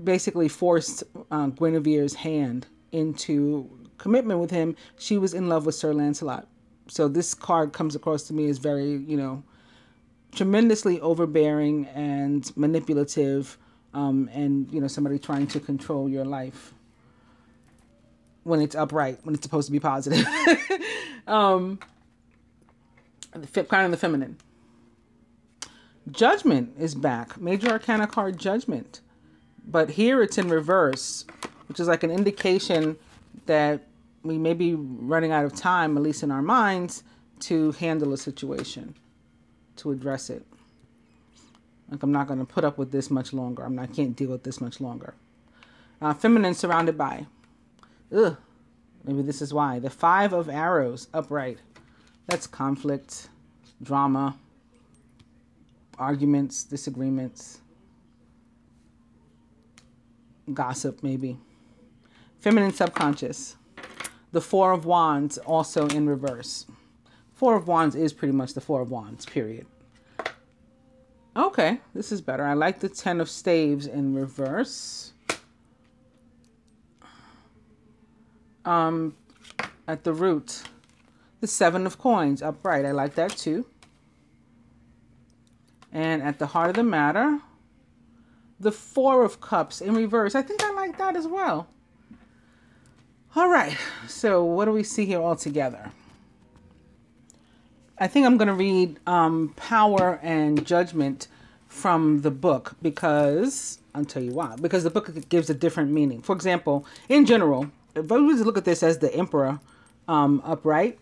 basically forced Guinevere's hand into commitment with him. She was in love with Sir Lancelot. So this card comes across to me as very, tremendously overbearing and manipulative, and, somebody trying to control your life when it's upright, when it's supposed to be positive. Crown of the Feminine. Judgment is back. Major Arcana card, Judgment. But here it's in reverse, which is like an indication that we may be running out of time, at least in our minds, to handle a situation, to address it. Like, I'm not going to put up with this much longer. I can't deal with this much longer. Feminine, surrounded by. Ugh. Maybe this is why. The 5 of Arrows, upright. That's conflict, drama, arguments, disagreements, gossip, maybe. Feminine subconscious. The 4 of Wands, also in reverse. 4 of Wands is pretty much the 4 of Wands, period. Okay, this is better. I like the 10 of Staves in reverse. At the root, the 7 of Coins, upright. I like that too. And at the heart of the matter, the 4 of Cups in reverse. I think I like that as well. All right, so what do we see here all together? I think I'm going to read Power and Judgment from the book, because I'll tell you why. Because the book gives a different meaning. For example, in general, if I was to look at this as the Emperor upright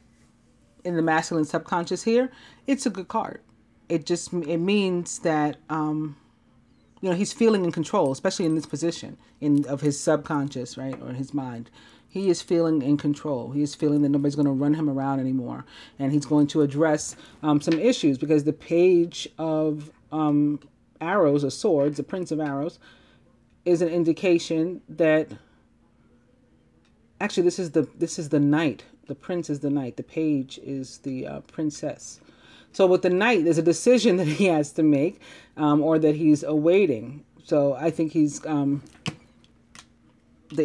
in the masculine subconscious here, it's a good card. It means that he's feeling in control, especially in this position of his subconscious, right, or his mind. He is feeling in control. He is feeling that nobody's going to run him around anymore. And he's going to address some issues, because the page of arrows or swords, the Prince of Arrows, is an indication that actually this is the knight. The prince is the knight. The page is the princess. So with the knight, there's a decision that he has to make, or that he's awaiting. So I think he's the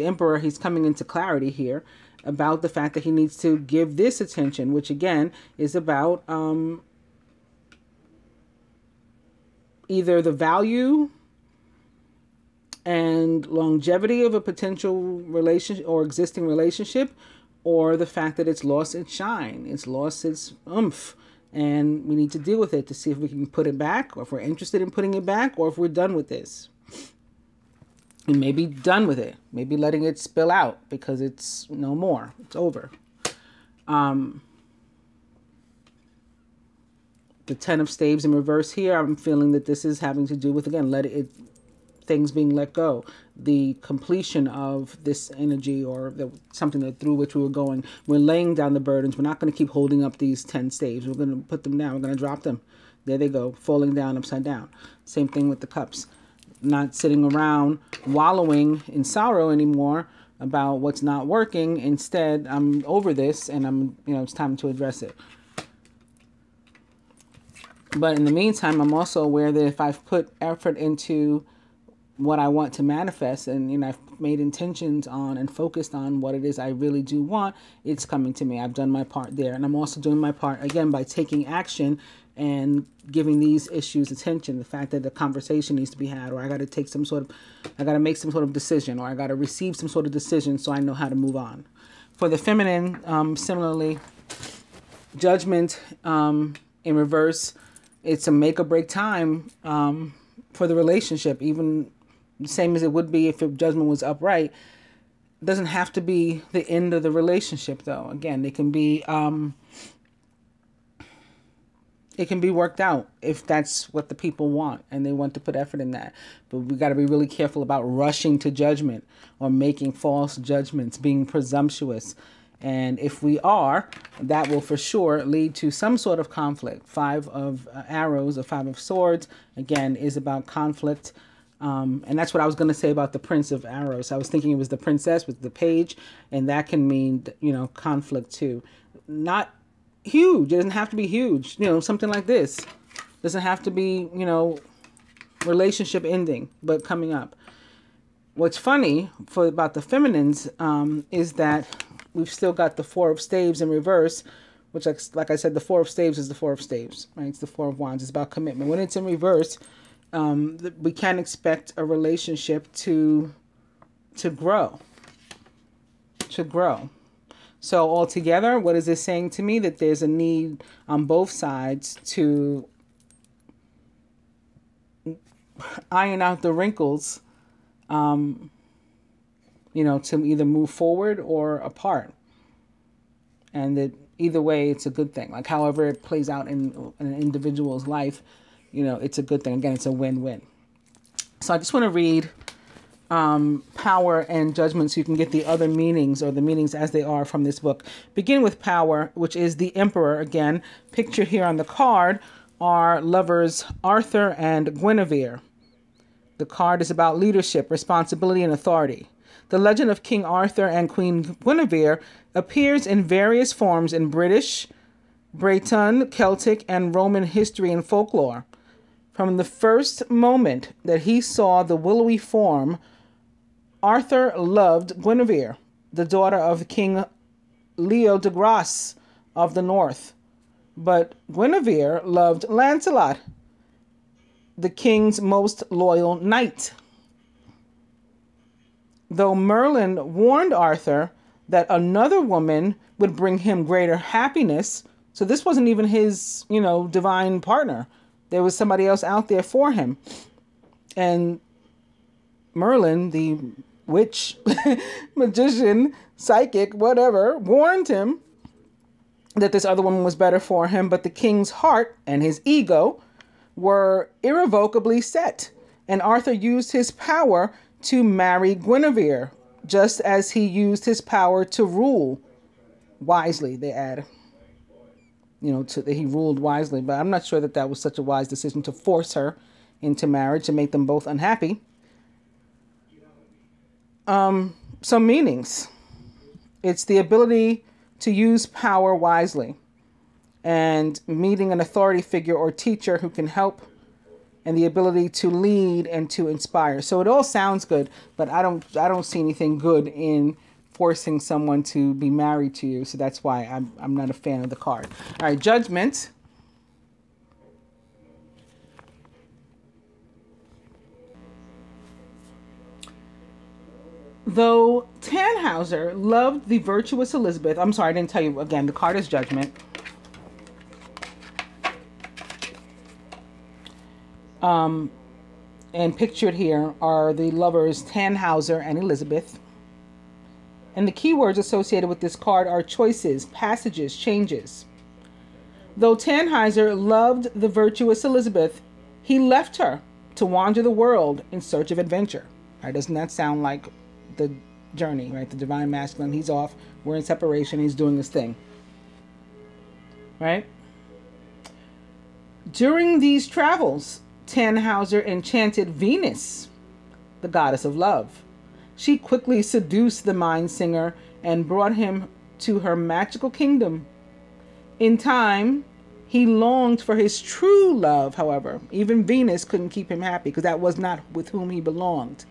emperor. He's coming into clarity here about the fact that he needs to give this attention, which again is about either the value and longevity of a potential relationship or existing relationship, or the fact that it's lost its shine, it's lost its oomph, and we need to deal with it to see if we can put it back, or if we're interested in putting it back, or if we're done with this. We may be done with it, maybe letting it spill out because it's no more, it's over. The Ten of Staves in reverse here, I'm feeling that this is having to do with, again, things being let go, the completion of this energy, or something that through which we were going. We're laying down the burdens. We're not going to keep holding up these 10 staves. We're going to put them down. We're going to drop them. There they go, falling down upside down. Same thing with the cups. Not sitting around wallowing in sorrow anymore about what's not working. Instead, I'm over this, and it's time to address it. But in the meantime, I'm also aware that if I've put effort into what I want to manifest, and I've made intentions on and focused on what it is I really do want, it's coming to me. I've done my part there, and I'm also doing my part again by taking action and giving these issues attention. The fact that the conversation needs to be had, or I got to make some sort of decision, or I got to receive some sort of decision so I know how to move on. For the feminine, similarly, Judgment in reverse. It's a make or break time for the relationship, even the same as it would be if Judgment was upright. It doesn't have to be the end of the relationship, though. Again, it can be worked out if that's what the people want and they want to put effort in that. But we got to be really careful about rushing to judgment or making false judgments, being presumptuous. And if we are, that will for sure lead to some sort of conflict. 5 of arrows or 5 of swords, again, is about conflict. And that's what I was going to say about the Prince of Arrows. I was thinking it was the princess with the page, and that can mean, conflict too. Not huge. It doesn't have to be huge. Something like this. Doesn't have to be, relationship ending, but coming up. What's funny about the feminines is that we've still got the 4 of Staves in reverse, which, like I said, the 4 of Staves is the 4 of Staves, right? It's the 4 of Wands. It's about commitment. When it's in reverse, we can't expect a relationship to grow. So altogether, what is this saying to me? That there's a need on both sides to iron out the wrinkles, to either move forward or apart. And that either way, it's a good thing. Like however it plays out in an individual's life, it's a good thing. Again, it's a win-win. So I just want to read Power and Judgment so you can get the other meanings, or the meanings as they are from this book. Begin with Power, which is the Emperor. Again, pictured here on the card are lovers Arthur and Guinevere. The card is about leadership, responsibility, and authority. The legend of King Arthur and Queen Guinevere appears in various forms in British, Breton, Celtic, and Roman history and folklore. From the first moment that he saw the willowy form, Arthur loved Guinevere, the daughter of King Leo de Grasse of the North. But Guinevere loved Lancelot, the king's most loyal knight. Though Merlin warned Arthur that another woman would bring him greater happiness, so this wasn't even his, divine partner. There was somebody else out there for him. And Merlin, the witch, magician, psychic, whatever, warned him that this other woman was better for him, but the king's heart and his ego were irrevocably set, and Arthur used his power to marry Guinevere, just as he used his power to rule wisely, they add. You know, that he ruled wisely, but I'm not sure that that was such a wise decision to force her into marriage and make them both unhappy. Some meanings. It's the ability to use power wisely and meeting an authority figure or teacher who can help, and the ability to lead and to inspire. So it all sounds good, but I don't see anything good in forcing someone to be married to you. So that's why I'm not a fan of the card. All right, Judgment. Though Tannhauser loved the virtuous Elizabeth, I'm sorry, I didn't tell you again, the card is Judgment. And pictured here are the lovers Tannhauser and Elizabeth. And the keywords associated with this card are choices, passages, changes. Though Tannhauser loved the virtuous Elizabeth, he left her to wander the world in search of adventure. All right, doesn't that sound like the journey, right? The divine masculine, he's off, we're in separation, he's doing his thing, right? During these travels, Tannhauser enchanted Venus, the goddess of love. She quickly seduced the mind singer and brought him to her magical kingdom. In time, he longed for his true love, however. Even Venus couldn't keep him happy because that was not with whom he belonged.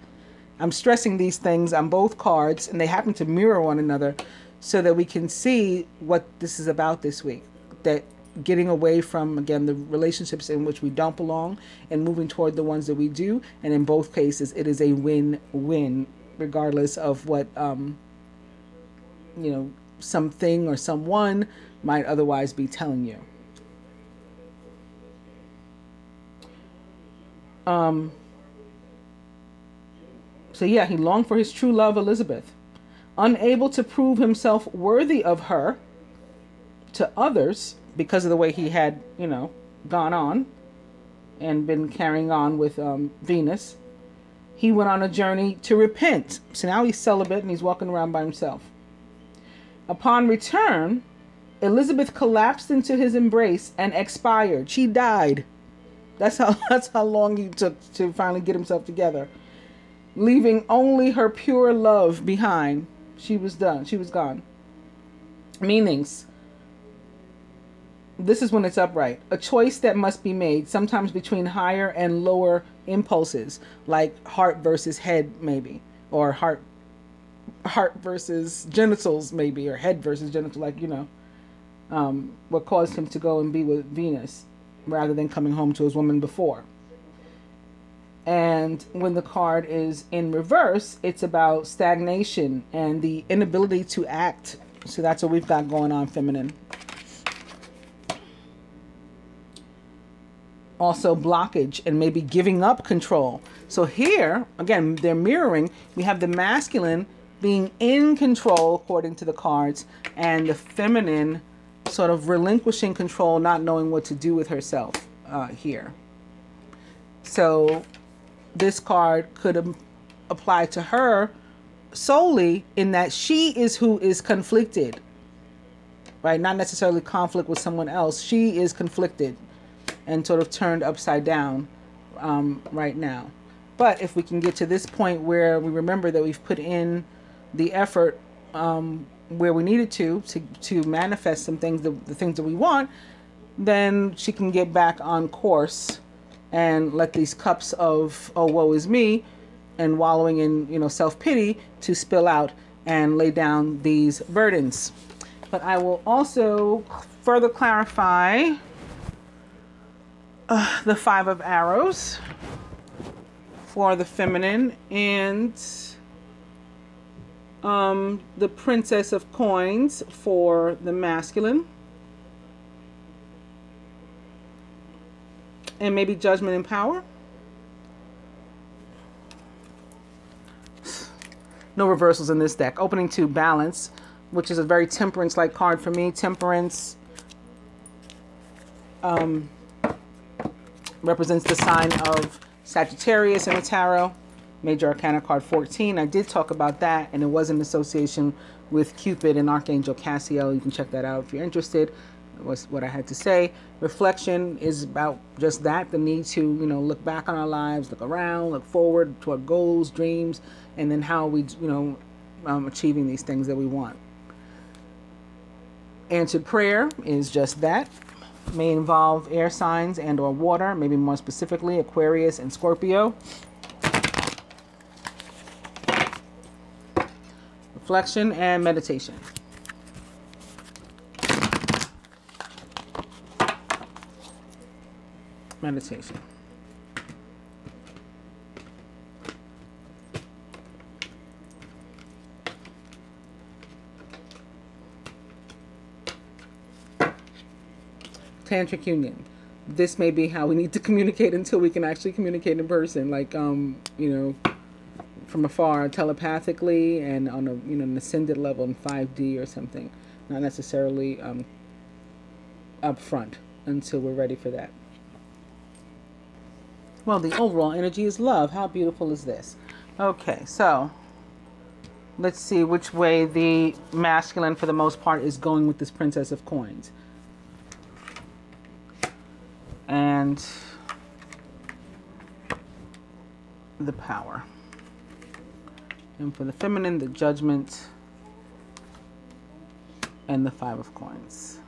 I'm stressing these things on both cards, and they happen to mirror one another so that we can see what this is about this week. That getting away from, again, the relationships in which we don't belong and moving toward the ones that we do. And in both cases, it is a win-win, regardless of what, you know, something or someone might otherwise be telling you. So yeah, he longed for his true love, Elizabeth. Unable to prove himself worthy of her to others because of the way he had, you know, gone on and been carrying on with Venus, he went on a journey to repent. So now he's celibate and he's walking around by himself. Upon return, Elizabeth collapsed into his embrace and expired. She died. That's how long he took to finally get himself together, leaving only her pure love behind. She was done. She was gone. Meanings. This is when it's upright. A choice that must be made, sometimes between higher and lower impulses, like heart versus head, maybe, or heart versus genitals, maybe, or head versus genital, like, you know, what caused him to go and be with Venus rather than coming home to his woman before. And when the card is in reverse, it's about stagnation and the inability to act. So that's what we've got going on, feminine. Also blockage and maybe giving up control. So here, again, they're mirroring. We have the masculine being in control according to the cards, and the feminine sort of relinquishing control, not knowing what to do with herself here. So this card could apply to her solely in that she is who is conflicted, right? Not necessarily conflict with someone else. She is conflicted and sort of turned upside down right now. But if we can get to this point where we remember that we've put in the effort where we needed to manifest some things, the things that we want, then she can get back on course and let these cups of, oh, woe is me, and wallowing in, you know, self-pity to spill out and lay down these burdens. But I will also further clarify the Five of Arrows for the feminine and the Princess of Coins for the masculine. And maybe Judgment and Power. No reversals in this deck. Opening to Balance, which is a very temperance-like card for me. Temperance represents the sign of Sagittarius in the tarot. Major Arcana card 14. I did talk about that, and it was in association with Cupid and Archangel Cassiel. You can check that out if you're interested. That was what I had to say. Reflection is about just that, the need to, you know, look back on our lives, look around, look forward to our goals, dreams, and then how we, you know, achieving these things that we want. Answered prayer is just that. May involve air signs and or water, maybe more specifically Aquarius and Scorpio. Reflection and meditation. Meditation. Tantric union. This may be how we need to communicate until we can actually communicate in person, like you know, from afar, telepathically, and on a, you know, an ascended level in 5D or something, not necessarily up front until we're ready for that. Well, the overall energy is love. How beautiful is this? Okay, so let's see which way the masculine, for the most part, is going with this Princess of Coins. And the Power. And for the feminine, the Judgment and the Five of Coins.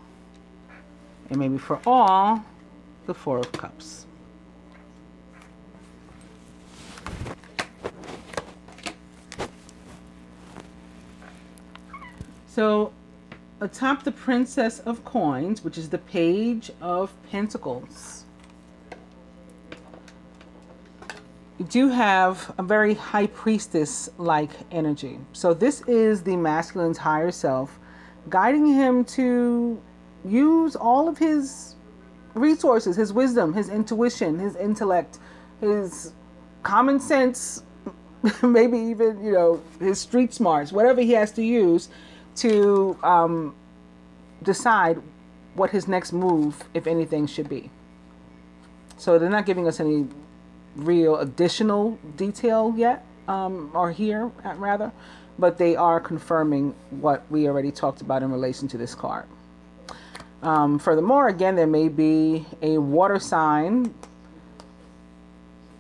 And maybe for all, the Four of Cups. So atop the Princess of Coins, which is the Page of Pentacles, you do have a very High Priestess-like energy. So this is the masculine's higher self, guiding him to use all of his resources, his wisdom, his intuition, his intellect, his common sense, maybe even, you know, his street smarts, whatever he has to use to decide what his next move, if anything, should be. So they're not giving us any real additional detail yet, or here rather, but they are confirming what we already talked about in relation to this card. Furthermore, again, there may be a water sign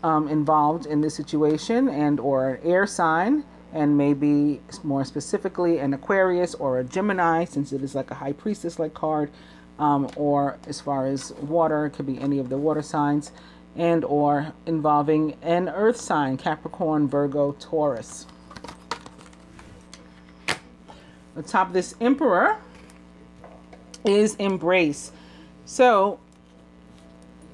involved in this situation, and or an air sign, and maybe more specifically an Aquarius or a Gemini, since it is like a High Priestess-like card, or as far as water, it could be any of the water signs, and or involving an earth sign, Capricorn, Virgo, Taurus. Atop this Emperor is Embrace. So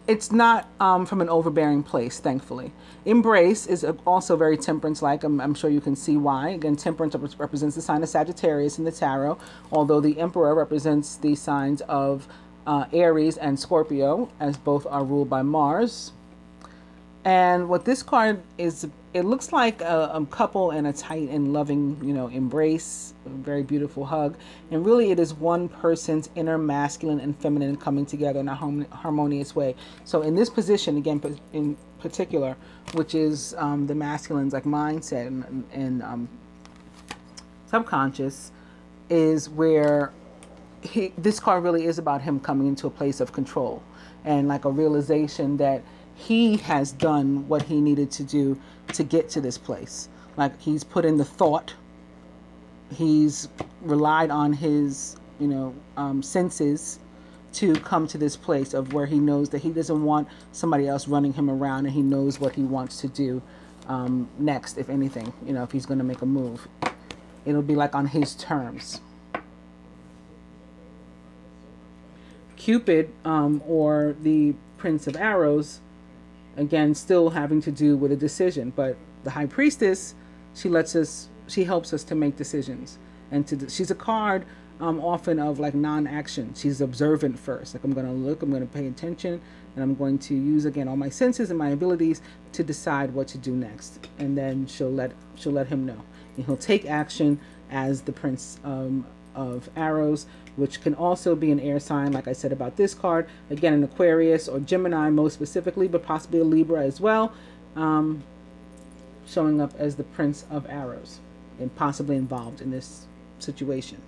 it's not from an overbearing place, thankfully. Embrace is also very temperance-like. I'm sure you can see why. Again, temperance represents the sign of Sagittarius in the tarot, although the Emperor represents the signs of Aries and Scorpio, as both are ruled by Mars. And what this card is, it looks like a couple in a tight and loving, you know, embrace, a very beautiful hug. And really it is one person's inner masculine and feminine coming together in a harmonious way. So in this position, again, in particular, which is the masculine's like mindset and subconscious, is where this card really is about him coming into a place of control and like a realization that he has done what he needed to do to get to this place. Like he's put in the thought, he's relied on his, you know, senses to come to this place of where he knows that he doesn't want somebody else running him around, and he knows what he wants to do next, if anything, you know, if he's going to make a move. It'll be like on his terms. Cupid, or the Prince of Arrows, again, still having to do with a decision, but the High Priestess, she helps us to make decisions, and she's a card often of like non-action. She's observant first. Like I'm going to look, I'm going to pay attention, and I'm going to use again all my senses and my abilities to decide what to do next. And then she'll let him know, and he'll take action as the Prince of Arrows, which can also be an air sign, like I said about this card. Again, an Aquarius or Gemini most specifically, but possibly a Libra as well. showing up as the Prince of Arrows and possibly involved in this situation.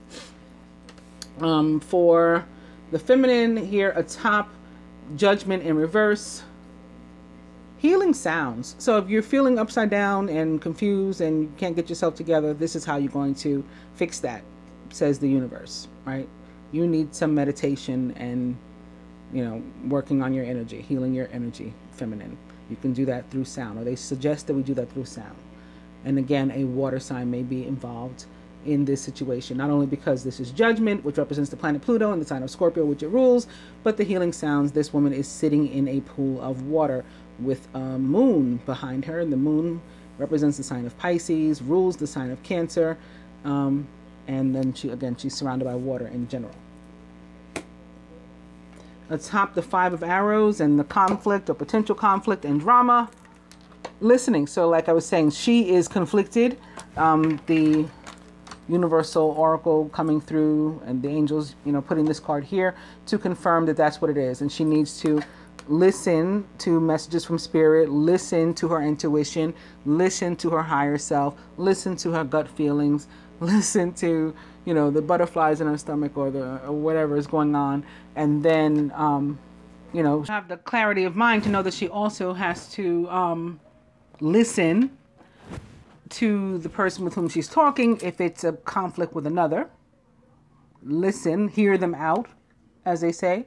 For the feminine here, atop, Judgment in reverse, healing sounds. So if you're feeling upside down and confused and you can't get yourself together, this is how you're going to fix that, says the universe, right? You need some meditation and, you know, working on your energy, healing your energy, feminine. You can do that through sound, or they suggest that we do that through sound. And again, a water sign may be involved in this situation, not only because this is Judgment, which represents the planet Pluto and the sign of Scorpio, which it rules, but the healing sounds. This woman is sitting in a pool of water with a moon behind her, and the moon represents the sign of Pisces, rules the sign of Cancer, and then she's surrounded by water in general. Atop, the Five of Arrows and the conflict or potential conflict and drama, listening. So like I was saying, she is conflicted. The Universal Oracle coming through and the angels, you know, putting this card here to confirm that that's what it is. And she needs to listen to messages from spirit, listen to her intuition, listen to her higher self, listen to her gut feelings, listen to, you know, the butterflies in her stomach or whatever is going on. And then, you know, have the clarity of mind to know that she also has to listen to the person with whom she's talking. If it's a conflict with another, listen, hear them out, as they say.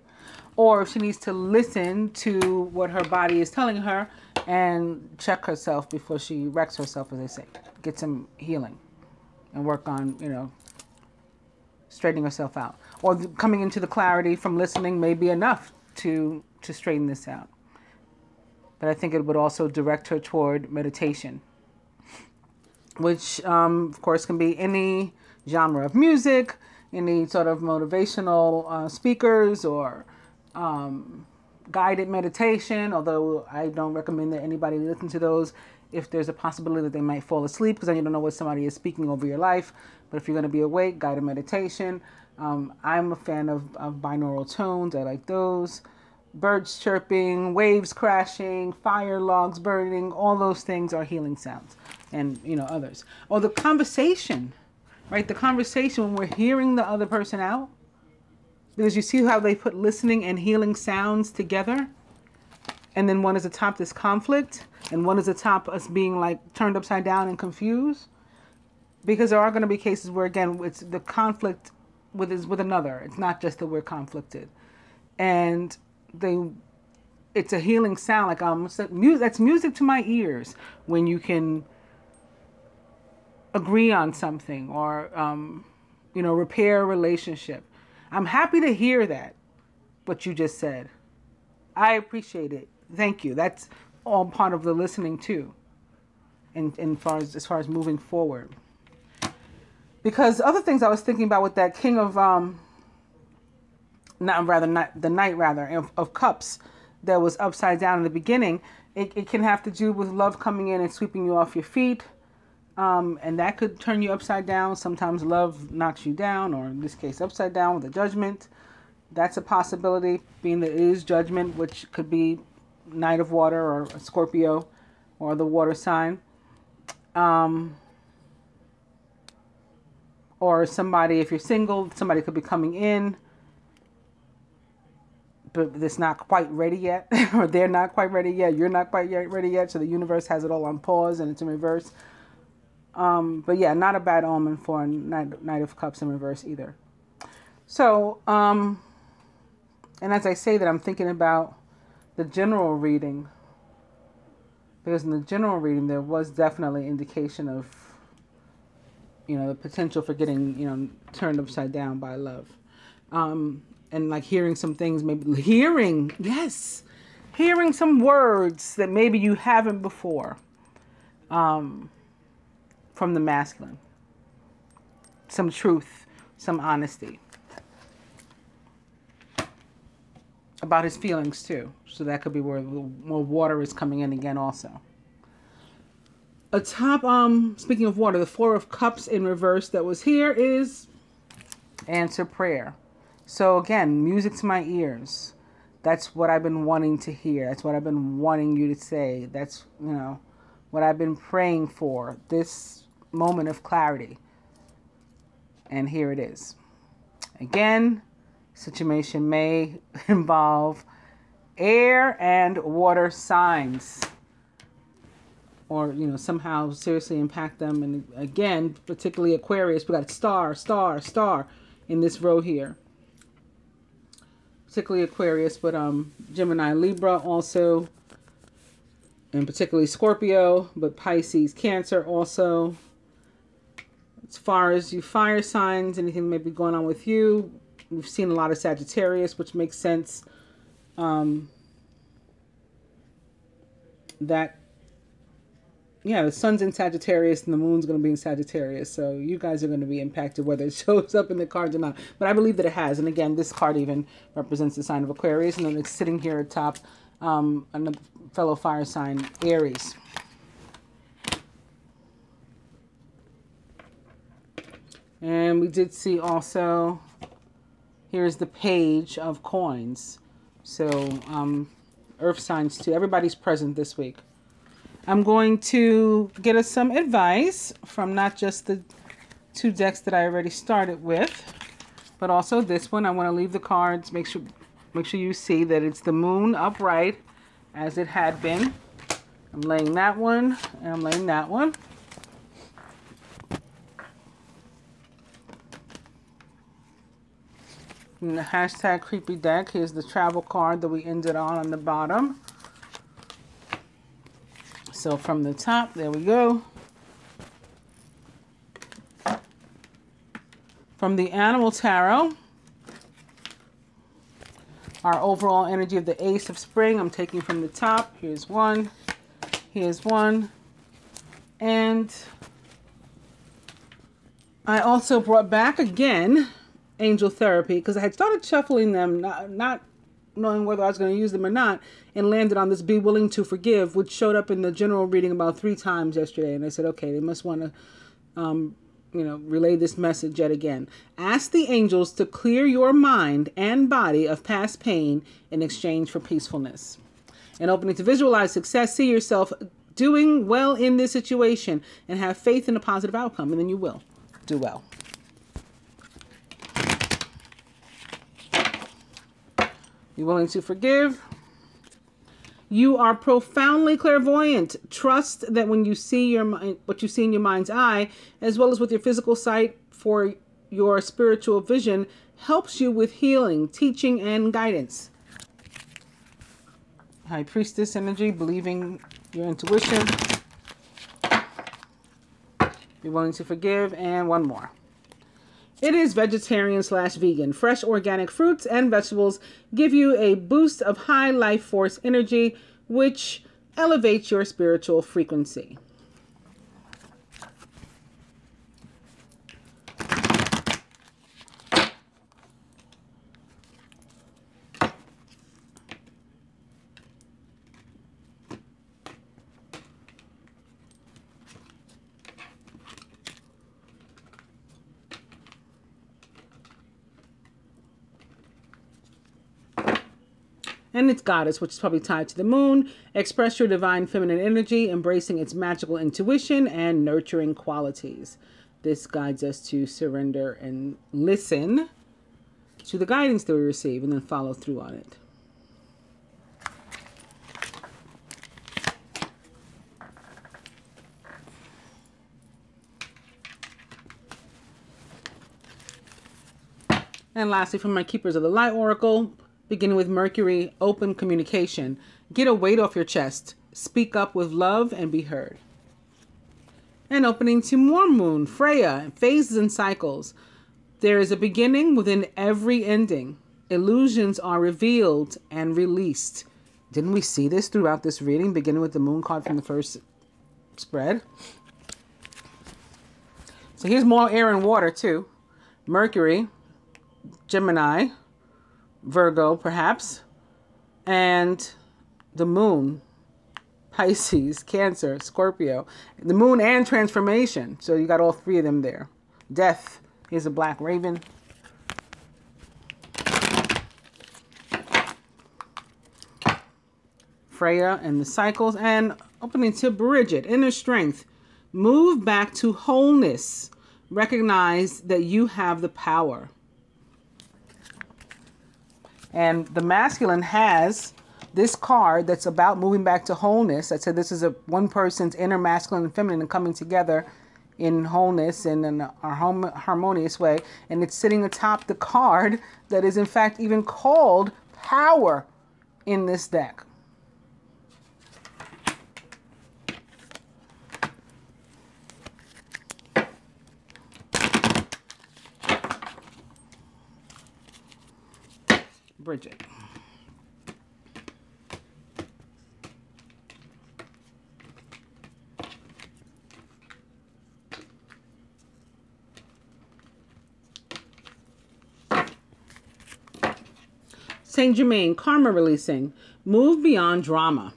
Or if she needs to listen to what her body is telling her and check herself before she wrecks herself, as they say. Get some healing and work on, you know, straightening herself out. Or coming into the clarity from listening may be enough to straighten this out. But I think it would also direct her toward meditation, which, of course, can be any genre of music, any sort of motivational speakers, or guided meditation, although I don't recommend that anybody listen to those if there's a possibility that they might fall asleep, because then you don't know what somebody is speaking over your life. But if you're going to be awake, guided meditation. I'm a fan of binaural tones. I like those. Birds chirping, waves crashing, fire logs burning, all those things are healing sounds, and, you know, others. Or the conversation, right? The conversation when we're hearing the other person out, because you see how they put listening and healing sounds together, and then one is atop this conflict, and one is atop us being like turned upside down and confused, because there are going to be cases where, again, it's the conflict with another. It's not just that we're conflicted, and it's a healing sound, like that's music to my ears when you can agree on something or you know, repair a relationship. I'm happy to hear that, what you just said. I appreciate it. Thank you. That's all part of the listening too, and as far as moving forward. Because other things I was thinking about with that King of the Knight of Cups that was upside down in the beginning, it can have to do with love coming in and sweeping you off your feet. And that could turn you upside down. Sometimes love knocks you down, or in this case, upside down with a Judgment. That's a possibility, being that it is Judgment, which could be Knight of Water or a Scorpio or the water sign. Or somebody, if you're single, somebody could be coming in, but it's not quite ready yet, or they're not quite ready yet, you're not quite ready yet, so the universe has it all on pause and it's in reverse. But yeah, not a bad omen for a Knight of Cups in reverse either. So, and as I say that, I'm thinking about the general reading, because in the general reading, there was definitely indication of, you know, the potential for getting, you know, turned upside down by love. And like hearing some things, maybe hearing some words that maybe you haven't before, from the masculine. Some truth, some honesty about his feelings too. So that could be where more water is coming in again also. Atop, speaking of water, the Four of Cups in reverse that was here is answer prayer. So again, music to my ears. That's what I've been wanting to hear. That's what I've been wanting you to say. That's, you know, what I've been praying for, this moment of clarity. And here it is. Again, situation may involve air and water signs, or, you know, somehow seriously impact them. And again, particularly Aquarius, we got star, star, star in this row here. Particularly Aquarius, but Gemini, Libra also, and particularly Scorpio, but Pisces, Cancer also. As far as you fire signs, anything may be going on with you, we've seen a lot of Sagittarius, which makes sense. That, yeah, the sun's in Sagittarius and the moon's going to be in Sagittarius. So you guys are going to be impacted whether it shows up in the cards or not. But I believe that it has. And again, this card even represents the sign of Aquarius. And then it's sitting here atop another fellow fire sign, Aries. And we did see also, here's the page of coins. So earth signs too. Everybody's present this week. I'm going to get us some advice from not just the 2 decks that I already started with, but also this one. I want to leave the cards. Make sure you see that it's the moon upright as it had been. I'm laying that one, and I'm laying that one. And the hashtag creepy deck. Here's the travel card that we ended on the bottom. So from the top, there we go. From the Animal Tarot, our overall energy of the Ace of Spring, I'm taking from the top. Here's one. Here's one. And I also brought back again Angel Therapy, because I had started shuffling them, not knowing whether I was going to use them or not, and landed on this Be Willing to Forgive, which showed up in the general reading about 3 times yesterday. And I said, okay, they must want to, relay this message yet again. Ask the angels to clear your mind and body of past pain in exchange for peacefulness. And opening to visualize success, see yourself doing well in this situation and have faith in a positive outcome, and then you will do well. Be willing to forgive. You are profoundly clairvoyant. Trust that when you see what you see in your mind's eye, as well as with your physical sight for your spiritual vision, helps you with healing, teaching, and guidance. High Priestess energy, believing your intuition. Be willing to forgive. And one more. It is vegetarian/vegan. Fresh organic fruits and vegetables give you a boost of high life force energy, which elevates your spiritual frequency. And it's Goddess, which is probably tied to the moon. Express your divine feminine energy, embracing its magical intuition and nurturing qualities. This guides us to surrender and listen to the guidance that we receive and then follow through on it. And lastly, from my Keepers of the Light Oracle, beginning with Mercury, open communication. Get a weight off your chest. Speak up with love and be heard. And opening to more moon, Freya, phases and cycles. There is a beginning within every ending. Illusions are revealed and released. Didn't we see this throughout this reading, beginning with the moon card from the first spread? So here's more air and water too. Mercury, Gemini, Virgo, perhaps, and the moon, Pisces, Cancer, Scorpio, the moon and transformation. So you got all 3 of them there. Death, here's a black raven. Freya and the cycles, and Opening to Bridget, inner strength. Move back to wholeness. Recognize that you have the power. And the masculine has this card that's about moving back to wholeness. I said this is one person's inner masculine and feminine coming together in wholeness and in a harmonious way. And it's sitting atop the card that is in fact even called power in this deck. Bridget. Saint Germain, karma releasing. Move beyond drama.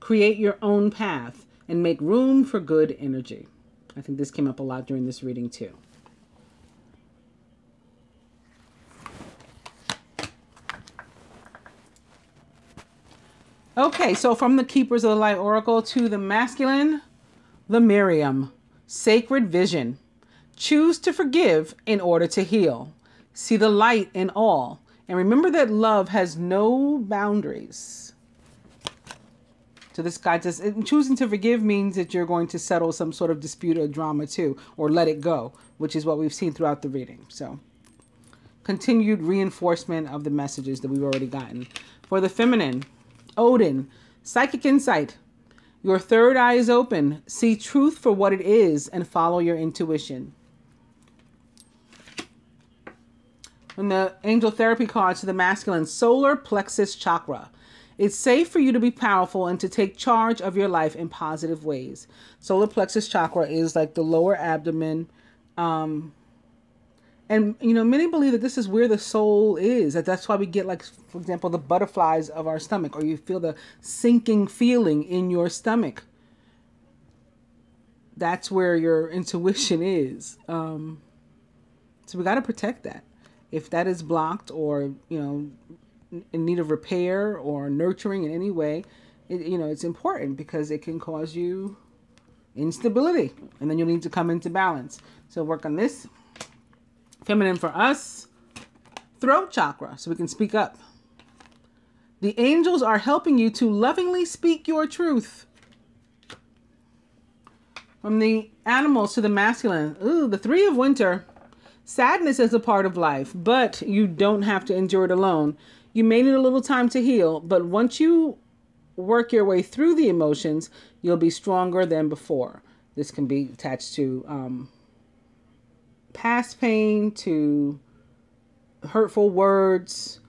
Create your own path and make room for good energy. I think this came up a lot during this reading too. Okay, so from the Keepers of the Light Oracle to the masculine, the Miriam, sacred vision. Choose to forgive in order to heal. See the light in all. And remember that love has no boundaries. So this guy says, choosing to forgive means that you're going to settle some sort of dispute or drama too, or let it go, which is what we've seen throughout the reading. So continued reinforcement of the messages that we've already gotten. For the feminine, Odin, psychic insight. Your third eye is open. See truth for what it is and follow your intuition. And the angel therapy cards to the masculine, solar plexus chakra. It's safe for you to be powerful and to take charge of your life in positive ways. Solar plexus chakra is like the lower abdomen. And, you know, many believe that this is where the soul is. That's why we get, like, for example, the butterflies of our stomach, or you feel the sinking feeling in your stomach. That's where your intuition is. So we got to protect that. If that is blocked or, you know, in need of repair or nurturing in any way, it's important because it can cause you instability. And then you'll need to come into balance. So work on this. Feminine for us, throat chakra, so we can speak up. The angels are helping you to lovingly speak your truth. From the animals to the masculine, the Three of Winter. Sadness is a part of life, but you don't have to endure it alone. You may need a little time to heal, but once you work your way through the emotions, you'll be stronger than before. This can be attached to past pain, to hurtful words,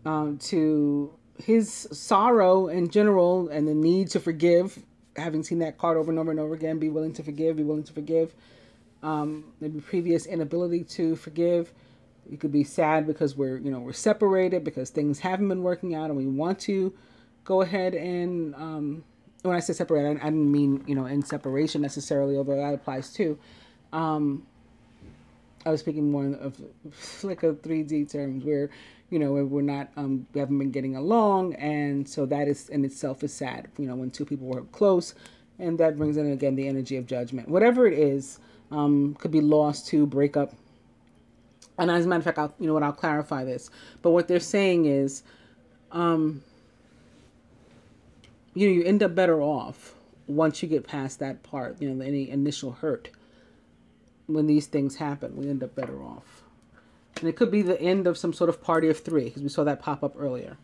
to his sorrow in general, and the need to forgive. Having seen that card over and over and over again, be willing to forgive, be willing to forgive. Maybe previous inability to forgive. You could be sad because we're separated, because things haven't been working out, and we want to go ahead and, when I say separate, I didn't mean, in separation necessarily, although that applies too. I was speaking more of like a 3D terms where, we're not, we haven't been getting along. And so that is in itself is sad, when two people were close, and that brings in again, the energy of judgment, whatever it is, could be lost to break up. And as a matter of fact, I'll clarify this, but what they're saying is, you end up better off once you get past that part, any initial hurt. When these things happen, we end up better off. And it could be the end of some sort of party of three, because we saw that pop up earlier.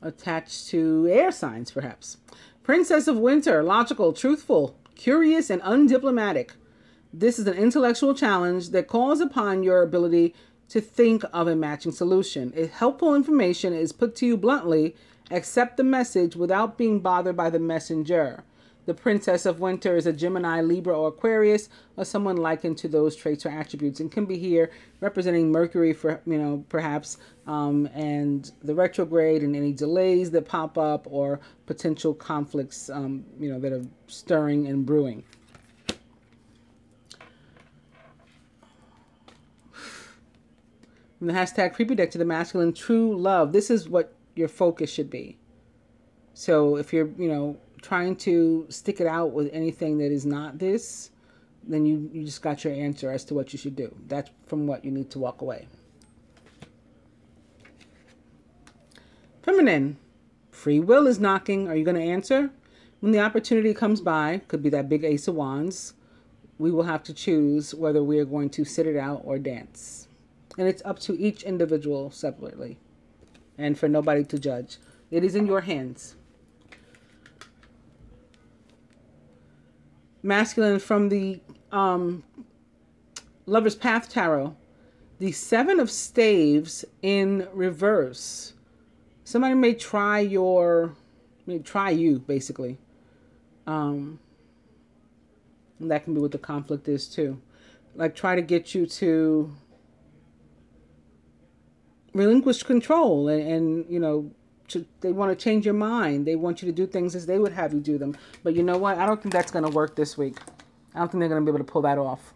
Attached to air signs, perhaps. Princess of Winter, logical, truthful, curious, and undiplomatic. This is an intellectual challenge that calls upon your ability to think of a matching solution. If helpful information is put to you bluntly, accept the message without being bothered by the messenger. The Princess of Winter is a Gemini, Libra, or Aquarius, or someone likened to those traits or attributes, and can be here representing Mercury for, perhaps, and the retrograde and any delays that pop up or potential conflicts, that are stirring and brewing. From the hashtag creepy deck to the masculine, true love. This is what your focus should be. So if you're, trying to stick it out with anything that is not this, then you just got your answer as to what you should do. That's from what you need to walk away. Feminine, free will is knocking. Are you going to answer? When the opportunity comes by, could be that big Ace of Wands, we will have to choose whether we are going to sit it out or dance. And it's up to each individual separately and for nobody to judge. It is in your hands. Masculine, from the Lover's Path Tarot, the Seven of Staves in reverse. Somebody may try you, basically. And that can be what the conflict is too. Like, try to get you to relinquish control and they want to change your mind. They want you to do things as they would have you do them. But you know what? I don't think that's going to work this week. I don't think they're going to be able to pull that off.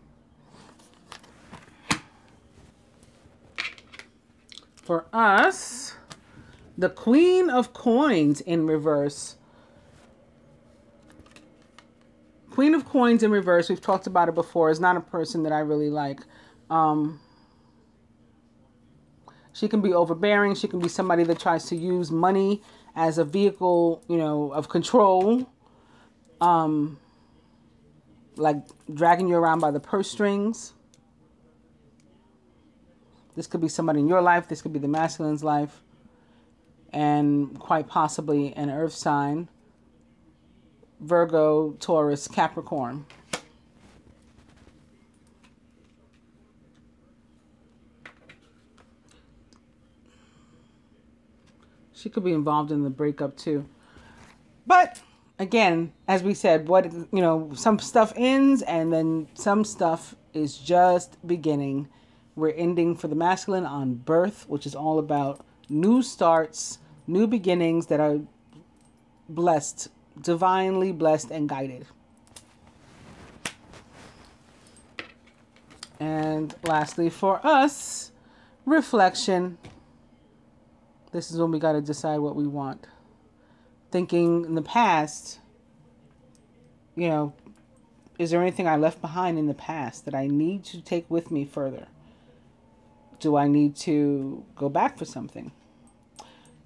For us, the Queen of Coins in reverse. Queen of Coins in reverse, we've talked about it before, is not a person that I really like. She can be overbearing. She can be somebody that tries to use money as a vehicle, of control. Like dragging you around by the purse strings. This could be somebody in your life. This could be the masculine's life. And quite possibly an earth sign. Virgo, Taurus, Capricorn. She could be involved in the breakup too. But again, as we said, some stuff ends and then some stuff is just beginning. We're ending for the masculine on birth, which is all about new starts, new beginnings that are blessed, divinely blessed and guided. And lastly, for us, reflection. This is when we got to decide what we want. Thinking in the past, is there anything I left behind in the past that I need to take with me further? Do I need to go back for something?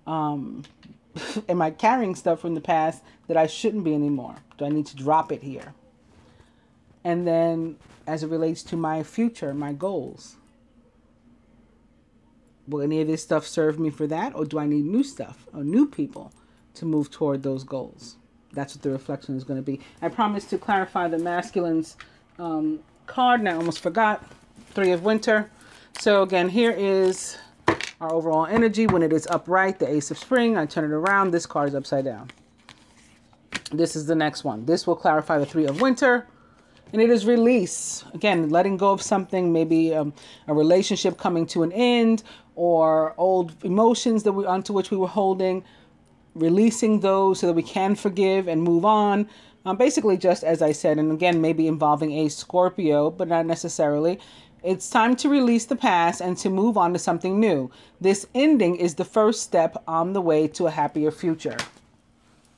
Am I carrying stuff from the past that I shouldn't be anymore? Do I need to drop it here? And then as it relates to my future, my goals, will any of this stuff serve me for that? Or do I need new stuff or new people to move toward those goals? That's what the reflection is going to be. I promised to clarify the masculine's card, and I almost forgot. Three of Winter. So again, here is our overall energy. When it is upright, the Ace of Spring, I turn it around. This card is upside down. This is the next one. This will clarify the Three of Winter. And it is release. Again, letting go of something, maybe a relationship coming to an end, or old emotions onto which we were holding, releasing those so that we can forgive and move on. Basically, just as I said, and again, maybe involving a Scorpio, but not necessarily. It's time to release the past and to move on to something new. This ending is the first step on the way to a happier future.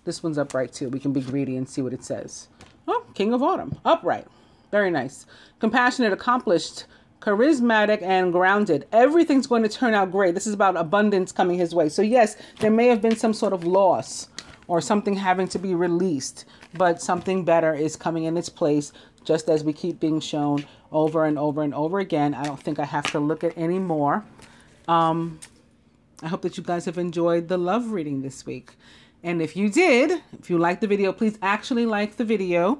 This one's upright too. We can be greedy and see what it says. Oh, King of Autumn, upright. Very nice. Compassionate, accomplished, charismatic, and grounded. Everything's going to turn out great. This is about abundance coming his way. So yes, there may have been some sort of loss or something having to be released, but something better is coming in its place, just as we keep being shown over and over and over again. I don't think I have to look at any more. I hope that you guys have enjoyed the love reading this week. And if you did, if you liked the video, please actually like the video.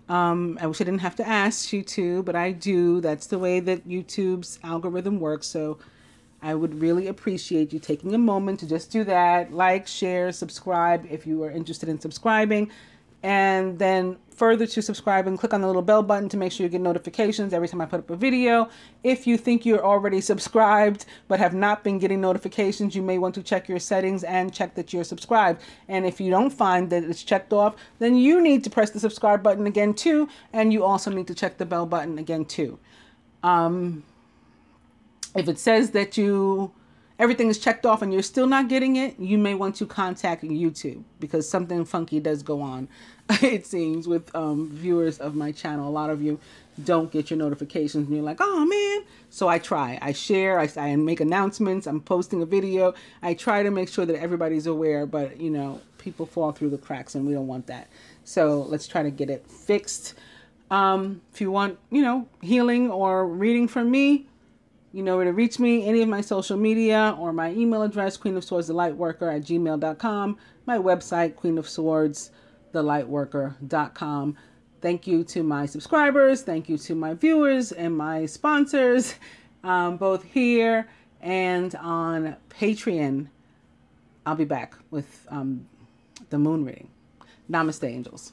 I wish I didn't have to ask you to, but I do. That's the way that YouTube's algorithm works. So I would really appreciate you taking a moment to just do that. Like, share, subscribe if you are interested in subscribing. And then further to subscribing, click on the little bell button to make sure you get notifications every time I put up a video. If you think you're already subscribed but have not been getting notifications, you may want to check your settings and check that you're subscribed. And if you don't find that it's checked off, then you need to press the subscribe button again too. And you also need to check the bell button again too. If it says that you everything is checked off and you're still not getting it, you may want to contact YouTube, because something funky does go on, it seems, with viewers of my channel. A lot of you don't get your notifications and you're like, oh man. So I try, I share, I make announcements, I'm posting a video. I try to make sure that everybody's aware, but you know, people fall through the cracks and we don't want that. So let's try to get it fixed. If you want, you know, healing or reading from me, you know where to reach me, any of my social media or my email address, queenofswordsthelightworker@gmail.com, my website, queenofswordsthelightworker.com. Thank you to my subscribers. Thank you to my viewers and my sponsors, both here and on Patreon. I'll be back with the moon reading. Namaste, angels.